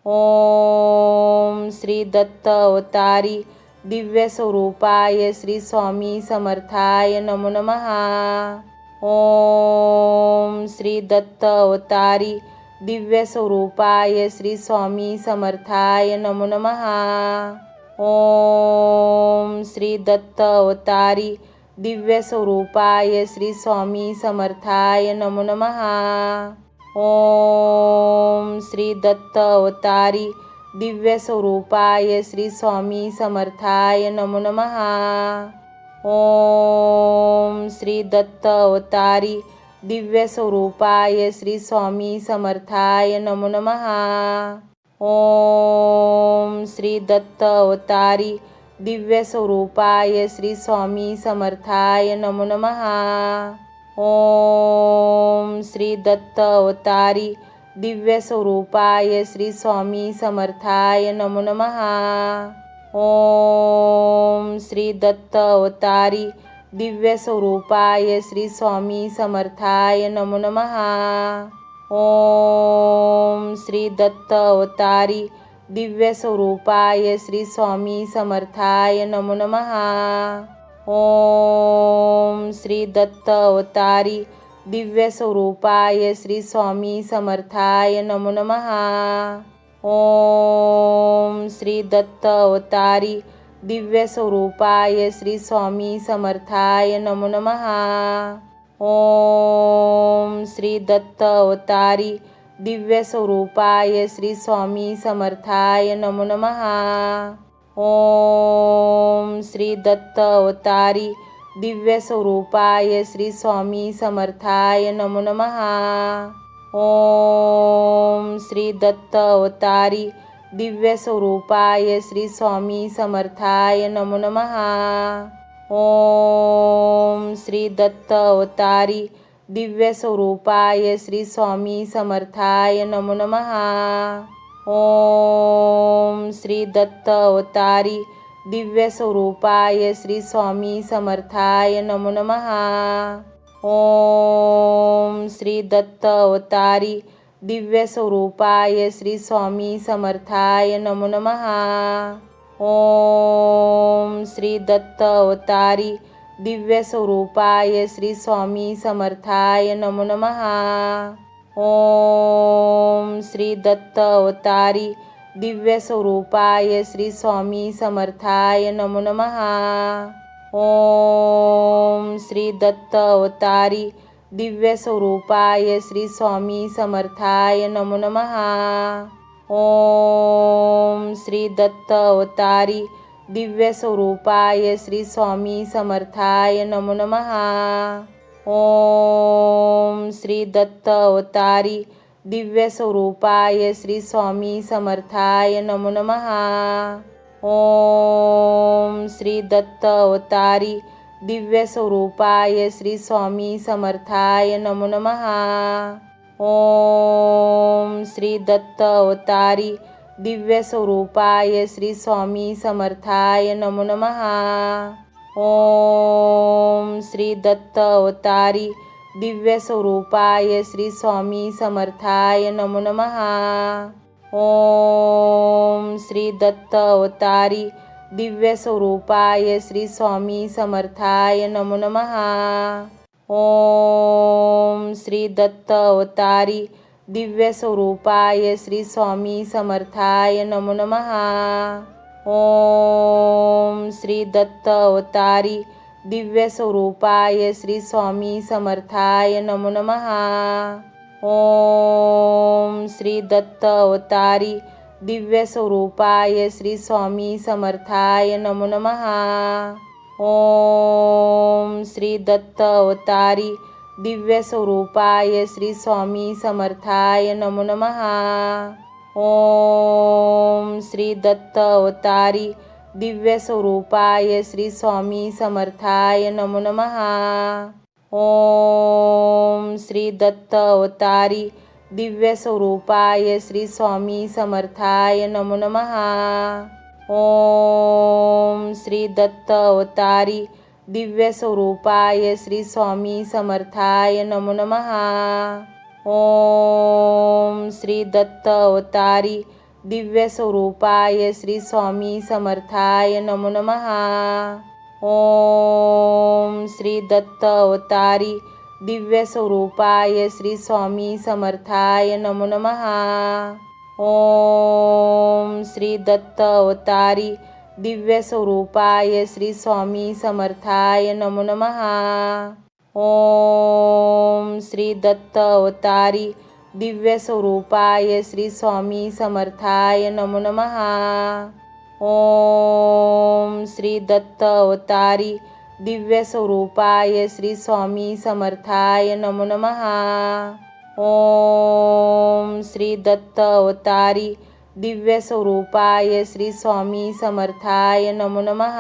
A: ओम श्री दत्त अवतारी दिव्य स्वरूपाय श्री स्वामी समर्थाय नमो नमः। ओम श्री दत्त अवतारी दिव्य स्वरूपाय श्री स्वामी समर्थाय नमो नमः। ओम श्री दत्त अवतारी दिव्य स्वरूपाय श्री स्वामी समर्थाय नमो नमः। ओम श्री दत्त अवतारी दिव्य स्वरूपाय श्री स्वामी समर्थाय नमो नमः। ओम श्री दत्त अवतारी दिव्य स्वरूपाय श्री स्वामी समर्थाय नमो नमः। ओम श्री दत्त अवतारी दिव्य स्वरूपाय श्री स्वामी समर्थाय नमो नमः। ओम श्री दत्त अवतारी दिव्य स्वरूपाय श्री स्वामी समर्थाय नमो नमः। ओम श्री दत्त अवतारी दिव्य स्वरूपाय श्री स्वामी समर्थाय नमो नमः। ओम श्री दत्त अवतारी दिव्य स्वरूपाय श्री स्वामी समर्थाय नमो नमः। ओम श्री दत्त अवतारी दिव्य स्वरूपाय श्री स्वामी समर्थाय नमो नमः। ओम श्री दत्त अवतारी दिव्य स्वरूपाय श्री स्वामी समर्थाय नमो नमः। ओम श्री दत्त अवतारी दिव्य स्वरूपाय श्री स्वामी समर्थाय नमो नमः। ओम श्री दत्त अवतारी दिव्य स्वरूपाय श्री स्वामी समर्थाय नमो नमः। ओम श्री दत्त अवतारी दिव्य स्वरूपाय श्री स्वामी समर्थाय नमो नमः। ओम श्री दत्त अवतारी दिव्य स्वरूपाय श्री स्वामी समर्थाय नमो नमः। ओम श्री दत्त अवतारी दिव्य स्वरूपाय श्री स्वामी समर्थाय नमो नमः। ओम श्री दत्त अवतारी दिव्य स्वरूपाय श्री स्वामी समर्थाय नमो नमः। ओम श्री दत्त अवतारी दिव्य स्वरूपाय श्री स्वामी समर्थाय नमो नमः। ओम श्री दत्त अवतारी दिव्य स्वरूपाय श्री स्वामी समर्थाय नमो नमः। ओम श्री दत्त अवतारी दिव्य स्वरूपाय श्री स्वामी समर्थाय नमो नमः। ओम श्री दत्त अवतारी दिव्य स्वरूपाय श्री स्वामी समर्थाय नमो नमः। ओम श्री दत्त अवतारी दिव्य स्वरूपाय श्री स्वामी समर्थाय नमो नमः। ओम श्री दत्त अवतारी दिव्य स्वरूपाय श्री स्वामी समर्थाय नमो नमः। ओम श्री दत्त अवतारी दिव्य स्वरूपाय श्री स्वामी समर्थाय नमो नमः। ओम श्री दत्त अवतारी दिव्य स्वरूपाय श्री स्वामी समर्थाय नमो नमः। ओम श्री दत्त अवतारी दिव्य स्वरूपाय श्री स्वामी समर्थाय नमो नमः। ओम श्री दत्त अवतारी दिव्य स्वरूपाय श्री स्वामी समर्थाय नमो नमः। ओम श्री दत्त अवतारी दिव्य स्वरूपाय श्री स्वामी समर्थाय नमो नमः। ओम श्री दत्त अवतारी दिव्य स्वरूपाय श्री स्वामी समर्थाय नमो नमः। ओम श्री दत्त अवतारी दिव्य स्वरूपाय श्री स्वामी समर्थाय नमो नमः। ओम श्री दत्त अवतारी दिव्य स्वरूपाय श्री स्वामी समर्थाय नमो नमः। ओम श्री दत्त अवतारी दिव्य स्वरूपाय श्री स्वामी समर्थाय नमो नमः। ओम श्री दत्त अवतारी दिव्य स्वरूपाय श्री स्वामी समर्थाय नमो नमः। ओम श्री दत्त अवतारी दिव्य स्वरूपाय श्री स्वामी समर्थाय नमो नमः। ओम श्री दत्त अवतारी दिव्य स्वरूपाय श्री स्वामी समर्थाय नमो नमः। ओम श्री दत्त अवतारी दिव्य स्वरूपाय श्री स्वामी समर्थाय नमो नमः। ओम श्री दत्त अवतारी दिव्य स्वरूपाय श्री स्वामी समर्थाय नमो नमः। ओम श्री दत्त अवतारी दिव्य स्वरूपाय श्री स्वामी समर्थाय नमो नमः। ओम श्री दत्त अवतारी दिव्य स्वरूपाय श्री स्वामी समर्थाय नमो नमः।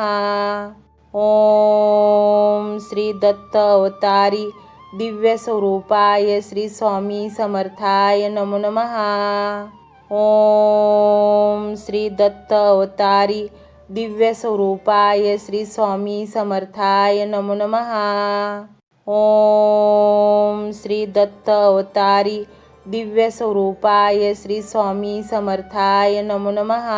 A: ओम श्री दत्त अवतारी दिव्य स्वरूपाय श्री स्वामी समर्थाय नमो नमः। ओम श्री दत्त अवतारी दिव्य स्वरूपाय श्री स्वामी समर्थाय नमो नमः। ओम श्री दत्त अवतारी दिव्य स्वरूपाय श्री स्वामी समर्थाय नमो नमः।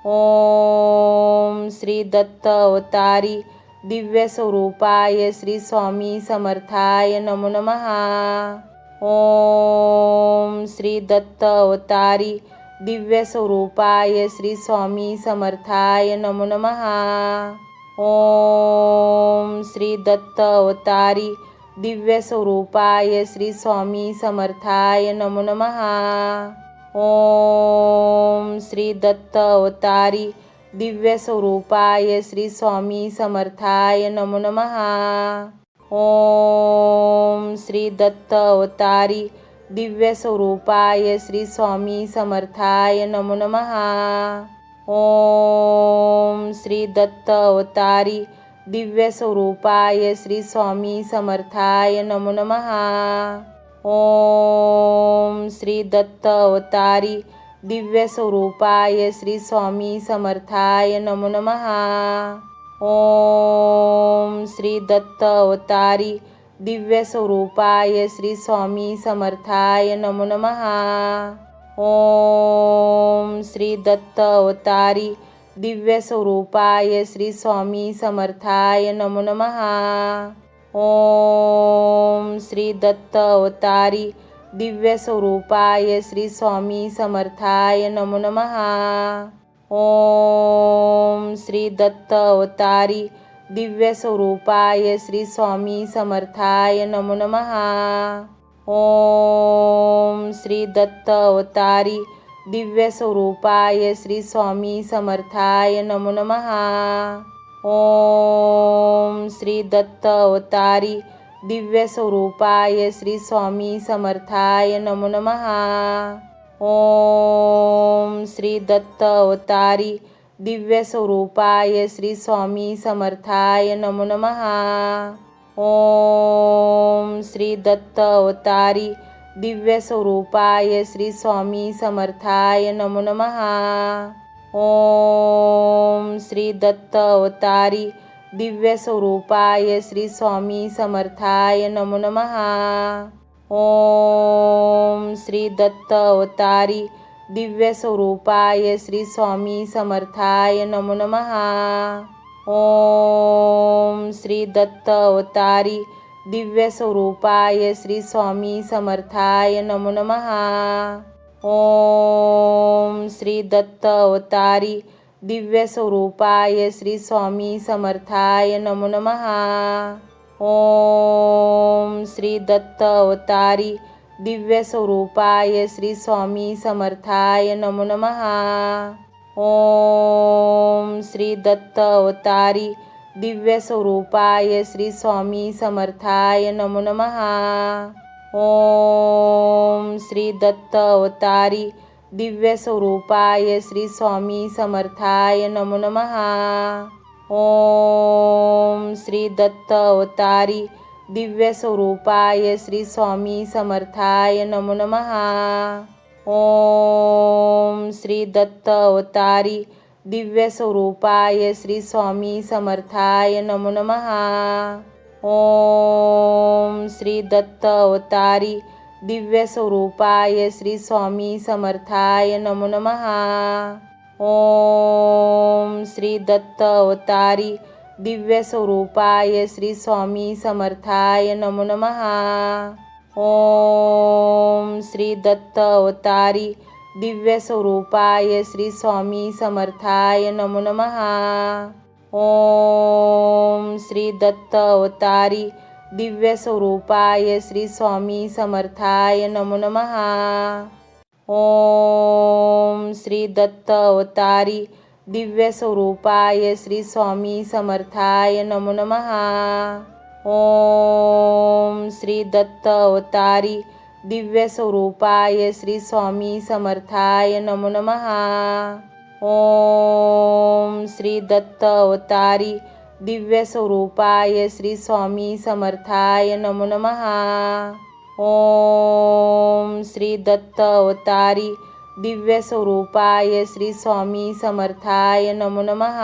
A: ओम श्री दत्त अवतारी दिव्य स्वरूपाय श्री स्वामी समर्थाय नमो नमः। ओम श्री दत्त अवतारी दिव्य स्वरूपाय श्री स्वामी समर्थाय नमो नमः। ओम श्री दत्त अवतारी दिव्य स्वरूपाय श्री स्वामी समर्थाय नमो नमः। ओम श्री दत्त अवतारी दिव्य स्वरूपाय श्री स्वामी समर्थाय नमो नमः। ओम श्री दत्त अवतारी दिव्य स्वरूपाय श्री स्वामी समर्थाय नमो नमः। ओम श्री दत्त अवतारी दिव्यस्वरूपाय श्री स्वामी समर्थाय नमो नमः। ओम श्री दत्त अवतारी दिव्यस्वरूपाय श्री स्वामी समर्थाय नमो नमः। ओम श्री दत्त अवतारी दिव्यस्वरूपाय श्री स्वामी समर्थाय नमो नमः। ओम श्री दत्त अवतारी दिव्यस्वरूपाय श्री स्वामी समर्थाय नमो नमः। ओम श्री दत्त अवतारी दिव्यस्वरूपाय श्री स्वामी समर्थाय नमो नमः। ओम श्री दत्त अवतारी दिव्यस्वरूपाय श्री स्वामी समर्थाय नमो नमः। ओम श्री दत्त अवतारी दिव्यस्वरूपाय श्री स्वामी समर्थाय नमो नमः। ओम श्री दत्त अवतारी दिव्यस्वरूपाय श्री स्वामी समर्थाय नमो नमः। ओम श्री दत्त अवतारी दिव्यस्वरूपाय श्री स्वामी समर्थाय नमो नमः। ओम श्री दत्त अवतारी दिव्यस्वरूपाय श्री स्वामी समर्थाय नमो नमः। ओम श्री दत्त अवतारी दिव्यस्वरूपाय श्री स्वामी समर्थाय नमो नमः। ओम श्री दत्त अवतारी दिव्यस्वरूपाय श्री स्वामी समर्थाय नमो नमः। ओम श्री दत्त अवतारी दिव्यस्वरूपाय श्री स्वामी समर्थाय नमो नमः। ओम श्री दत्त अवतारी दिव्यस्वरूपाय श्री स्वामी समर्थाय नमो नमः। ओम श्री दत्त अवतारी दिव्यस्वरूपाय श्री स्वामी समर्थाय नमो नमः। ओम श्री दत्त अवतारी दिव्यस्वरूपाय श्री स्वामी समर्थाय नमो नमः। ओम श्री दत्त अवतारी दिव्यस्वरूपाय श्री स्वामी समर्थाय नमो नमः। ओम श्री दत्त अवतारी दिव्यस्वरूपाय श्री स्वामी समर्थाय नमो नमः। ओम श्री दत्त अवतारी दिव्यस्वरूपाय श्री स्वामी समर्थाय नमो नमः। ओम श्री दत्त अवतारी दिव्यस्वरूपाय श्री स्वामी समर्थाय नमो नमः। ओम श्री दत्त अवतारी दिव्यस्वरूपाय श्री स्वामी समर्थाय नमो नमः। ओम श्री दत्त अवतारी दिव्यस्वरूपाय श्री स्वामी समर्थाय नमो नमः। ओम श्री दत्त अवतारी दिव्यस्वरूपाय श्री स्वामी समर्थाय नमो नमः। ओम श्री दत्त अवतारी दिव्यस्वरूपाय श्री स्वामी समर्थाय नमो नमः। ओम श्री दत्त अवतारी दिव्यस्वरूपाय श्री स्वामी समर्थाय नमो नमः। ओम श्री दत्त अवतारी दिव्यस्वरूपाय श्री स्वामी समर्थाय नमो नमः। ओम श्री दत्त अवतारी दिव्यस्वरूपाय श्री स्वामी समर्थाय नमो नमः।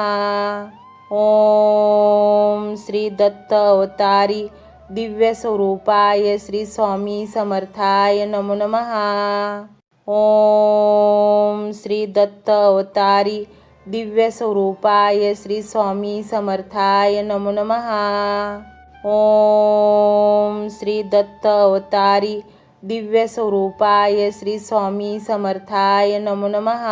A: ओम श्री दत्त अवतारी दिव्यस्वरूपाय श्री स्वामी समर्थाय नमो नमः। ओम श्री दत्त अवतारी दिव्यस्वरूपाय श्री स्वामी समर्थाय नमो नमः। ओम श्री दत्त अवतारी दिव्यस्वरूपाय श्री स्वामी समर्थाय नमो नमः।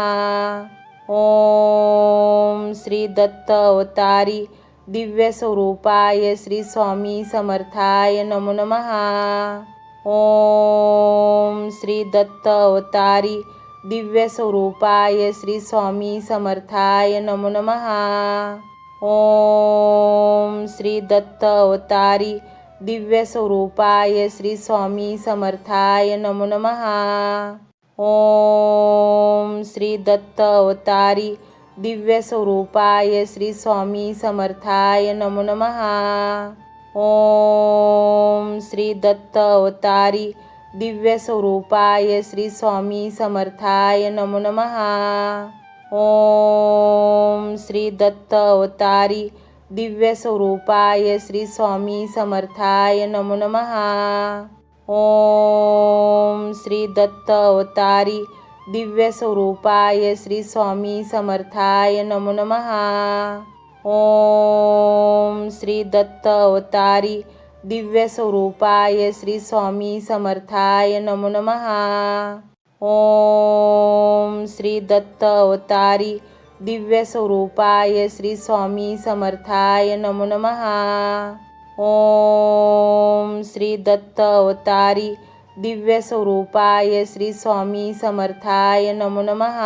A: ओम श्री दत्त अवतारी दिव्यस्वरूपाय श्री स्वामी समर्थाय नमो नमः। ओम श्री दत्त अवतारी दिव्यस्वरूपाय श्री स्वामी समर्थाय नमो नमः। ओम श्री दत्त अवतारी दिव्यस्वरूपाय श्री स्वामी समर्थाय नमो नमः। ओम श्री दत्त अवतारी दिव्यस्वरूपाय श्री स्वामी समर्थाय नमो नमः। ओम श्री दत्त अवतारी दिव्यस्वरूपाय श्री स्वामी समर्थाय नमो नमः। ओम श्री दत्त अवतारी दिव्यस्वरूपाय श्री स्वामी समर्थाय नमो नमः। ओम श्री दत्त अवतारी दिव्यस्वरूपाय श्री स्वामी समर्थाय नमो नमः। ओम श्री दत्त अवतारी दिव्यस्वरूपाय श्री स्वामी समर्थाय नमो नमः। ओम श्री दत्त अवतारी दिव्यस्वरूपाय श्री स्वामी समर्थाय नमो नमः। ओम श्री दत्त अवतारी दिव्यस्वरूपाय श्री स्वामी समर्थाय नमो नमः।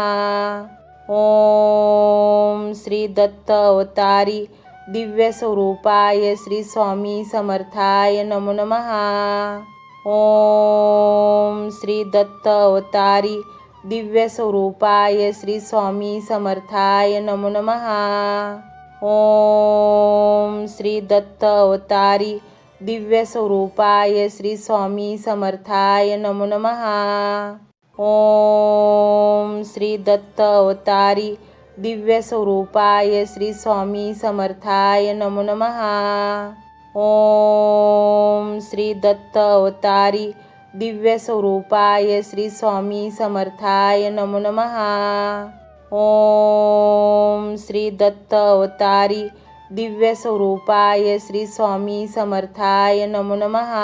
A: ओम श्री दत्त अवतारी दिव्यस्वरूपाय श्री स्वामी समर्थाय नमो नमः। ओम श्री दत्त अवतारी दिव्यस्वरूपाय श्री स्वामी समर्थाय नमो नमः। ओम श्री दत्त अवतारी दिव्यस्वरूपाय श्री स्वामी समर्थाय नमो नमः। ओम श्री दत्त अवतारी दिव्यस्वरूपाय श्री स्वामी समर्थाय नमो नमः। ओम श्री दत्त अवतारी दिव्यस्वरूपाय श्री स्वामी समर्थाय नमो नमः। ओम श्री दत्त अवतारी दिव्यस्वरूपाय श्री स्वामी समर्थाय नमो नमः।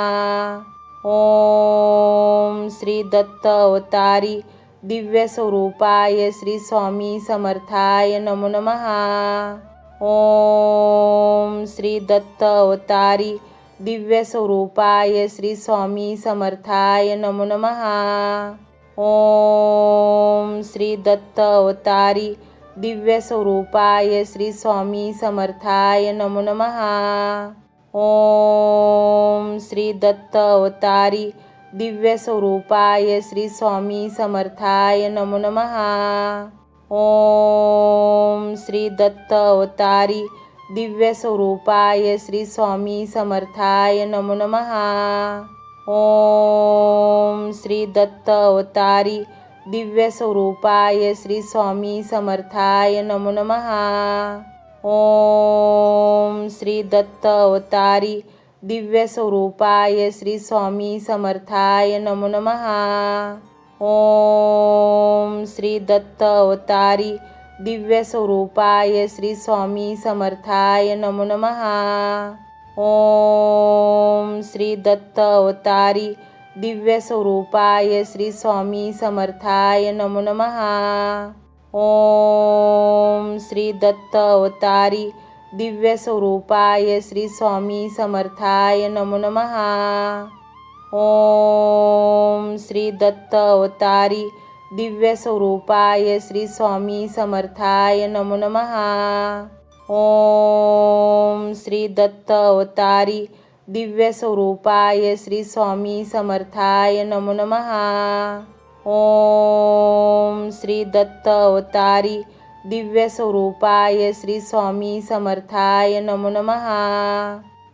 A: ओम श्री दत्त अवतारी दिव्यस्वरूपाय श्री स्वामी समर्थाय नमो नमः। ओम श्री दत्त अवतारी दिव्यस्वरूपाय श्री स्वामी समर्थाय नमो नमः। ओम श्री दत्त अवतारी दिव्यस्वरूपाय श्री स्वामी समर्थाय नमो नमः। ओम श्री दत्त अवतारी दिव्यस्वरूपाय श्री स्वामी समर्थाय नमो नमः। ओम श्री दत्त अवतारी दिव्यस्वरूपाय श्री स्वामी समर्थाय नमो नमः। ओम श्री दत्त अवतारी दिव्यस्वरूपाय श्री स्वामी समर्थाय नमो नमः। ओम श्री दत्त अवतारी दिव्यस्वरूपाय श्री स्वामी समर्थाय नमो नमः। ओम श्री दत्त अवतारी दिव्यस्वरूपाय श्री स्वामी समर्थाय नमो नमः। ओम श्री दत्त अवतारी दिव्यस्वरूपाय श्री स्वामी समर्थाय नमो नमः। ओम श्री दत्त अवतारी दिव्यस्वरूपाय श्री स्वामी समर्थाय नमो नमः। ओम श्री दत्त अवतारी दिव्यस्वरूपाय श्री स्वामी समर्थाय नमो नमः। ओम श्री दत्त अवतारी दिव्यस्वरूपाय श्री स्वामी समर्थाय नमो नमः। ओम श्री दत्त अवतारी दिव्यस्वरूपाय श्री स्वामी समर्थाय नमो नमः।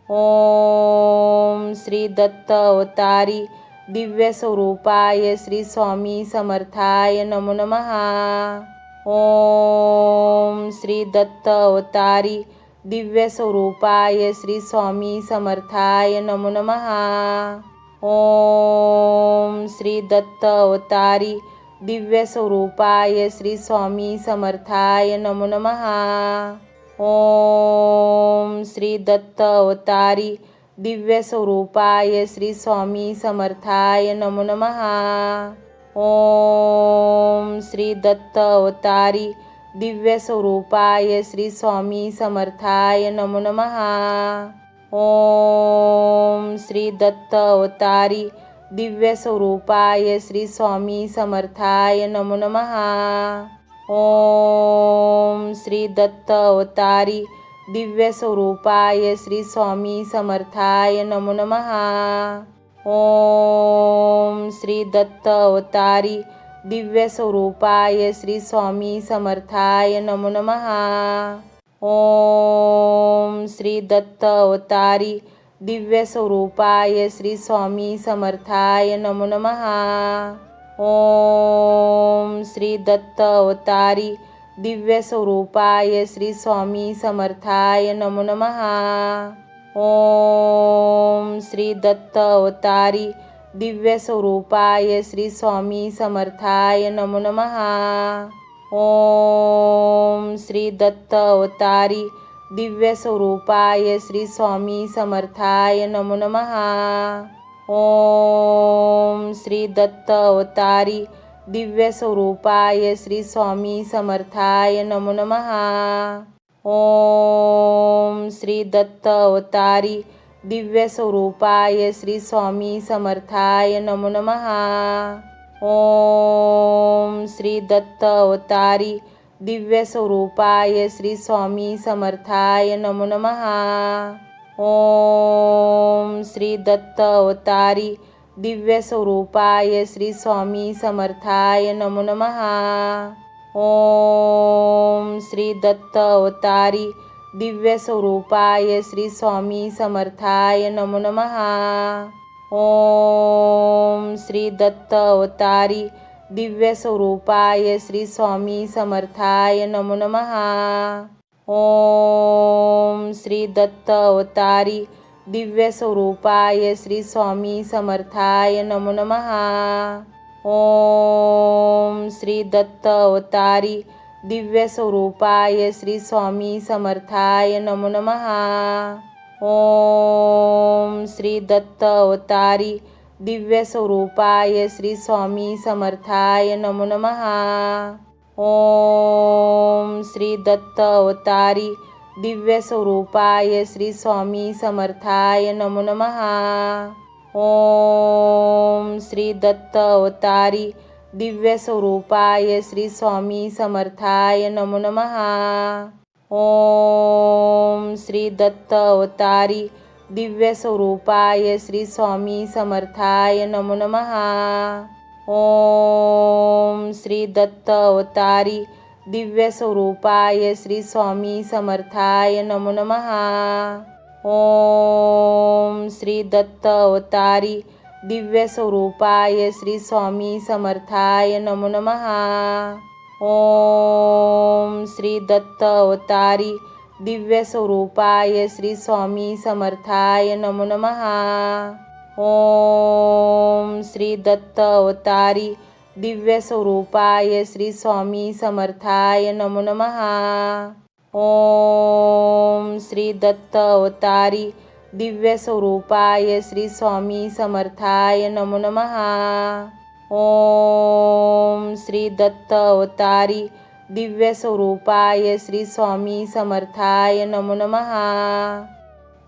A: ओम श्री दत्त अवतारी दिव्यस्वरूपाय श्री स्वामी समर्थाय नमो नमः। ओम श्री दत्त अवतारी दिव्यस्वरूपाय श्री स्वामी समर्थाय नमो नमः। ओम श्री दत्त अवतारी दिव्यस्वरूपाय श्री स्वामी समर्थाय नमो नमः। ओम श्री दत्त अवतारी दिव्यस्वरूपाय श्री स्वामी समर्थाय नमो नमः। ओम श्री दत्त अवतारी दिव्यस्वरूपाय श्री स्वामी समर्थाय नमो नमः। ओम श्री दत्त अवतारी दिव्यस्वरूपाय श्री स्वामी समर्थाय नमो नमः। ओम श्री दत्त अवतारी दिव्यस्वरूपाय श्री स्वामी समर्थाय नमो नमः। ओम श्री दत्त अवतारी दिव्यस्वरूपाय श्री स्वामी समर्थाय नमो नमः। ओम श्री दत्त अवतारी दिव्यस्वरूपाय श्री स्वामी समर्थाय नमो नमः। ओम श्री दत्त अवतारी दिव्यस्वरूपाय श्री स्वामी समर्थाय नमो नमः। ओम श्री दत्त अवतारी दिव्यस्वरूपाय श्री स्वामी समर्थाय नमो नमः। ओम श्री दत्त अवतारी दिव्यस्वरूपाय श्री स्वामी समर्थाय नमो नमः। ओम श्री दत्त अवतारी दिव्यस्वरूपाय श्री स्वामी समर्थाय नमो नमः। ओम श्री दत्त अवतारी दिव्यस्वरूपाय श्री स्वामी समर्थाय नमो नमः। ओम श्री दत्त अवतारी दिव्यस्वरूपाय श्री स्वामी समर्थाय नमो नमः। ओम श्री दत्त अवतारी दिव्यस्वरूपाय श्री स्वामी समर्थाय नमो नमः। ओम श्री दत्त अवतारी दिव्यस्वरूपाय श्री स्वामी समर्थाय नमो नमः। ओम श्री दत्त अवतारी दिव्यस्वरूपाय श्री स्वामी समर्थाय नमो नमः। ओम श्री दत्त अवतारी दिव्यस्वरूपाय श्री स्वामी समर्थाय नमो नमः। ओम श्री दत्त अवतारी दिव्यस्वरूपाय श्री स्वामी समर्थाय नमो नमः। ओम श्री दत्त अवतारी दिव्यस्वरूपाय श्री स्वामी समर्थाय नमो नमः। ओम श्री दत्त अवतारी दिव्यस्वरूपाय श्री स्वामी समर्थाय नमो नमः। ओम श्री दत्त अवतारी दिव्यस्वरूपाय श्री स्वामी समर्थाय नमो नमः। ओम श्री दत्त अवतारी दिव्यस्वरूपाय श्री स्वामी समर्थाय नमो नमः। ओम श्री दत्त अवतारी दिव्यस्वरूपाय श्री स्वामी समर्थाय नमो नमः। ओम श्री दत्त अवतारी दिव्यस्वरूपाय श्री स्वामी समर्थाय नमो नमः। ओम श्री दत्त अवतारी दिव्यस्वरूपाय श्री स्वामी समर्थाय नमो नमः। ओम श्री दत्त अवतारी दिव्यस्वरूपाय श्री स्वामी समर्थाय नमो नमः। ओम श्री दत्त अवतारी दिव्यस्वरूपाय श्री स्वामी समर्थाय नमो नमः। ओम श्री दत्त अवतारी दिव्यस्वरूपाय श्री स्वामी समर्थाय नमो नमः।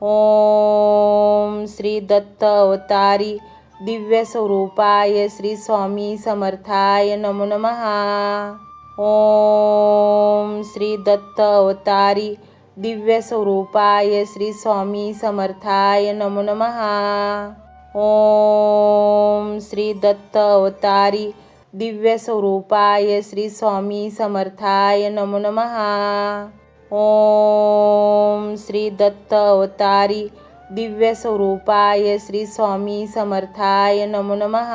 A: ओम श्री दत्त अवतारी दिव्यस्वरूपाय श्री स्वामी समर्थाय नमो नमः। ओम श्री दत्त अवतारी दिव्यस्वरूपाय श्री स्वामी समर्थाय नमो नमः। ओम श्री दत्त अवतारी दिव्यस्वरूपाय श्री स्वामी समर्थाय नमो नमः। ओम श्री दत्त अवतारी दिव्यस्वरूपाय श्री स्वामी समर्थाय नमो नमः।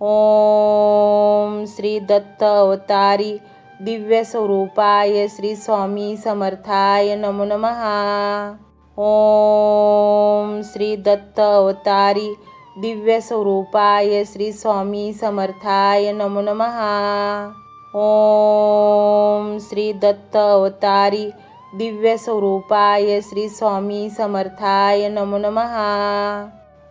A: ओम श्री दत्त अवतारी दिव्यस्वरूपाय श्री स्वामी समर्थाय नमो नमः। ओम श्री दत्त अवतारी दिव्यस्वरूपाय श्री स्वामी समर्थाय नमो नमः। ओम श्री दत्त अवतारी दिव्यस्वरूपाय श्री स्वामी समर्थाय नमो नमः।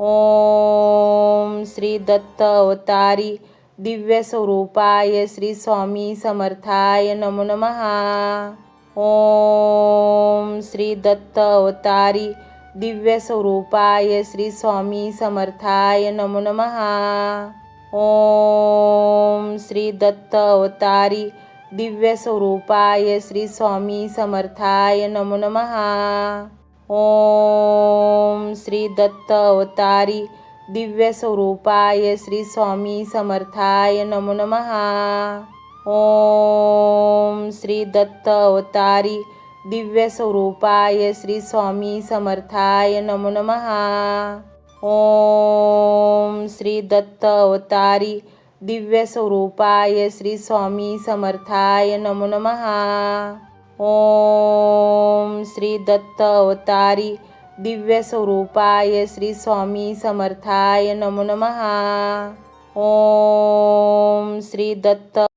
A: ओम श्री दत्त अवतारी दिव्यस्वरूपाय श्री स्वामी समर्थाय नमो नमः। ओम श्री दत्त अवतारी दिव्यस्वरूपाय श्री स्वामी समर्थाय नमो नमः। ओम श्री दत्त अवतारी दिव्यस्वरूपाय श्री स्वामी समर्थाय नमो नमः। ओम श्री दत्त अवतारी दिव्यस्वरूपाय श्री स्वामी समर्थाय नमो नमः. ओम श्री दत्त अवतारी दिव्यस्वरूपाय श्री स्वामी समर्थाय नमो नमः. ओम श्री दत्त अवतारी दिव्यस्वरूपाय श्री स्वामी समर्थाय नमो नमः. ओम श्री दत्त अवतारी दिव्यस्वरूपाय श्री स्वामी समर्थाय नमो नमः. ओम श्री दत्त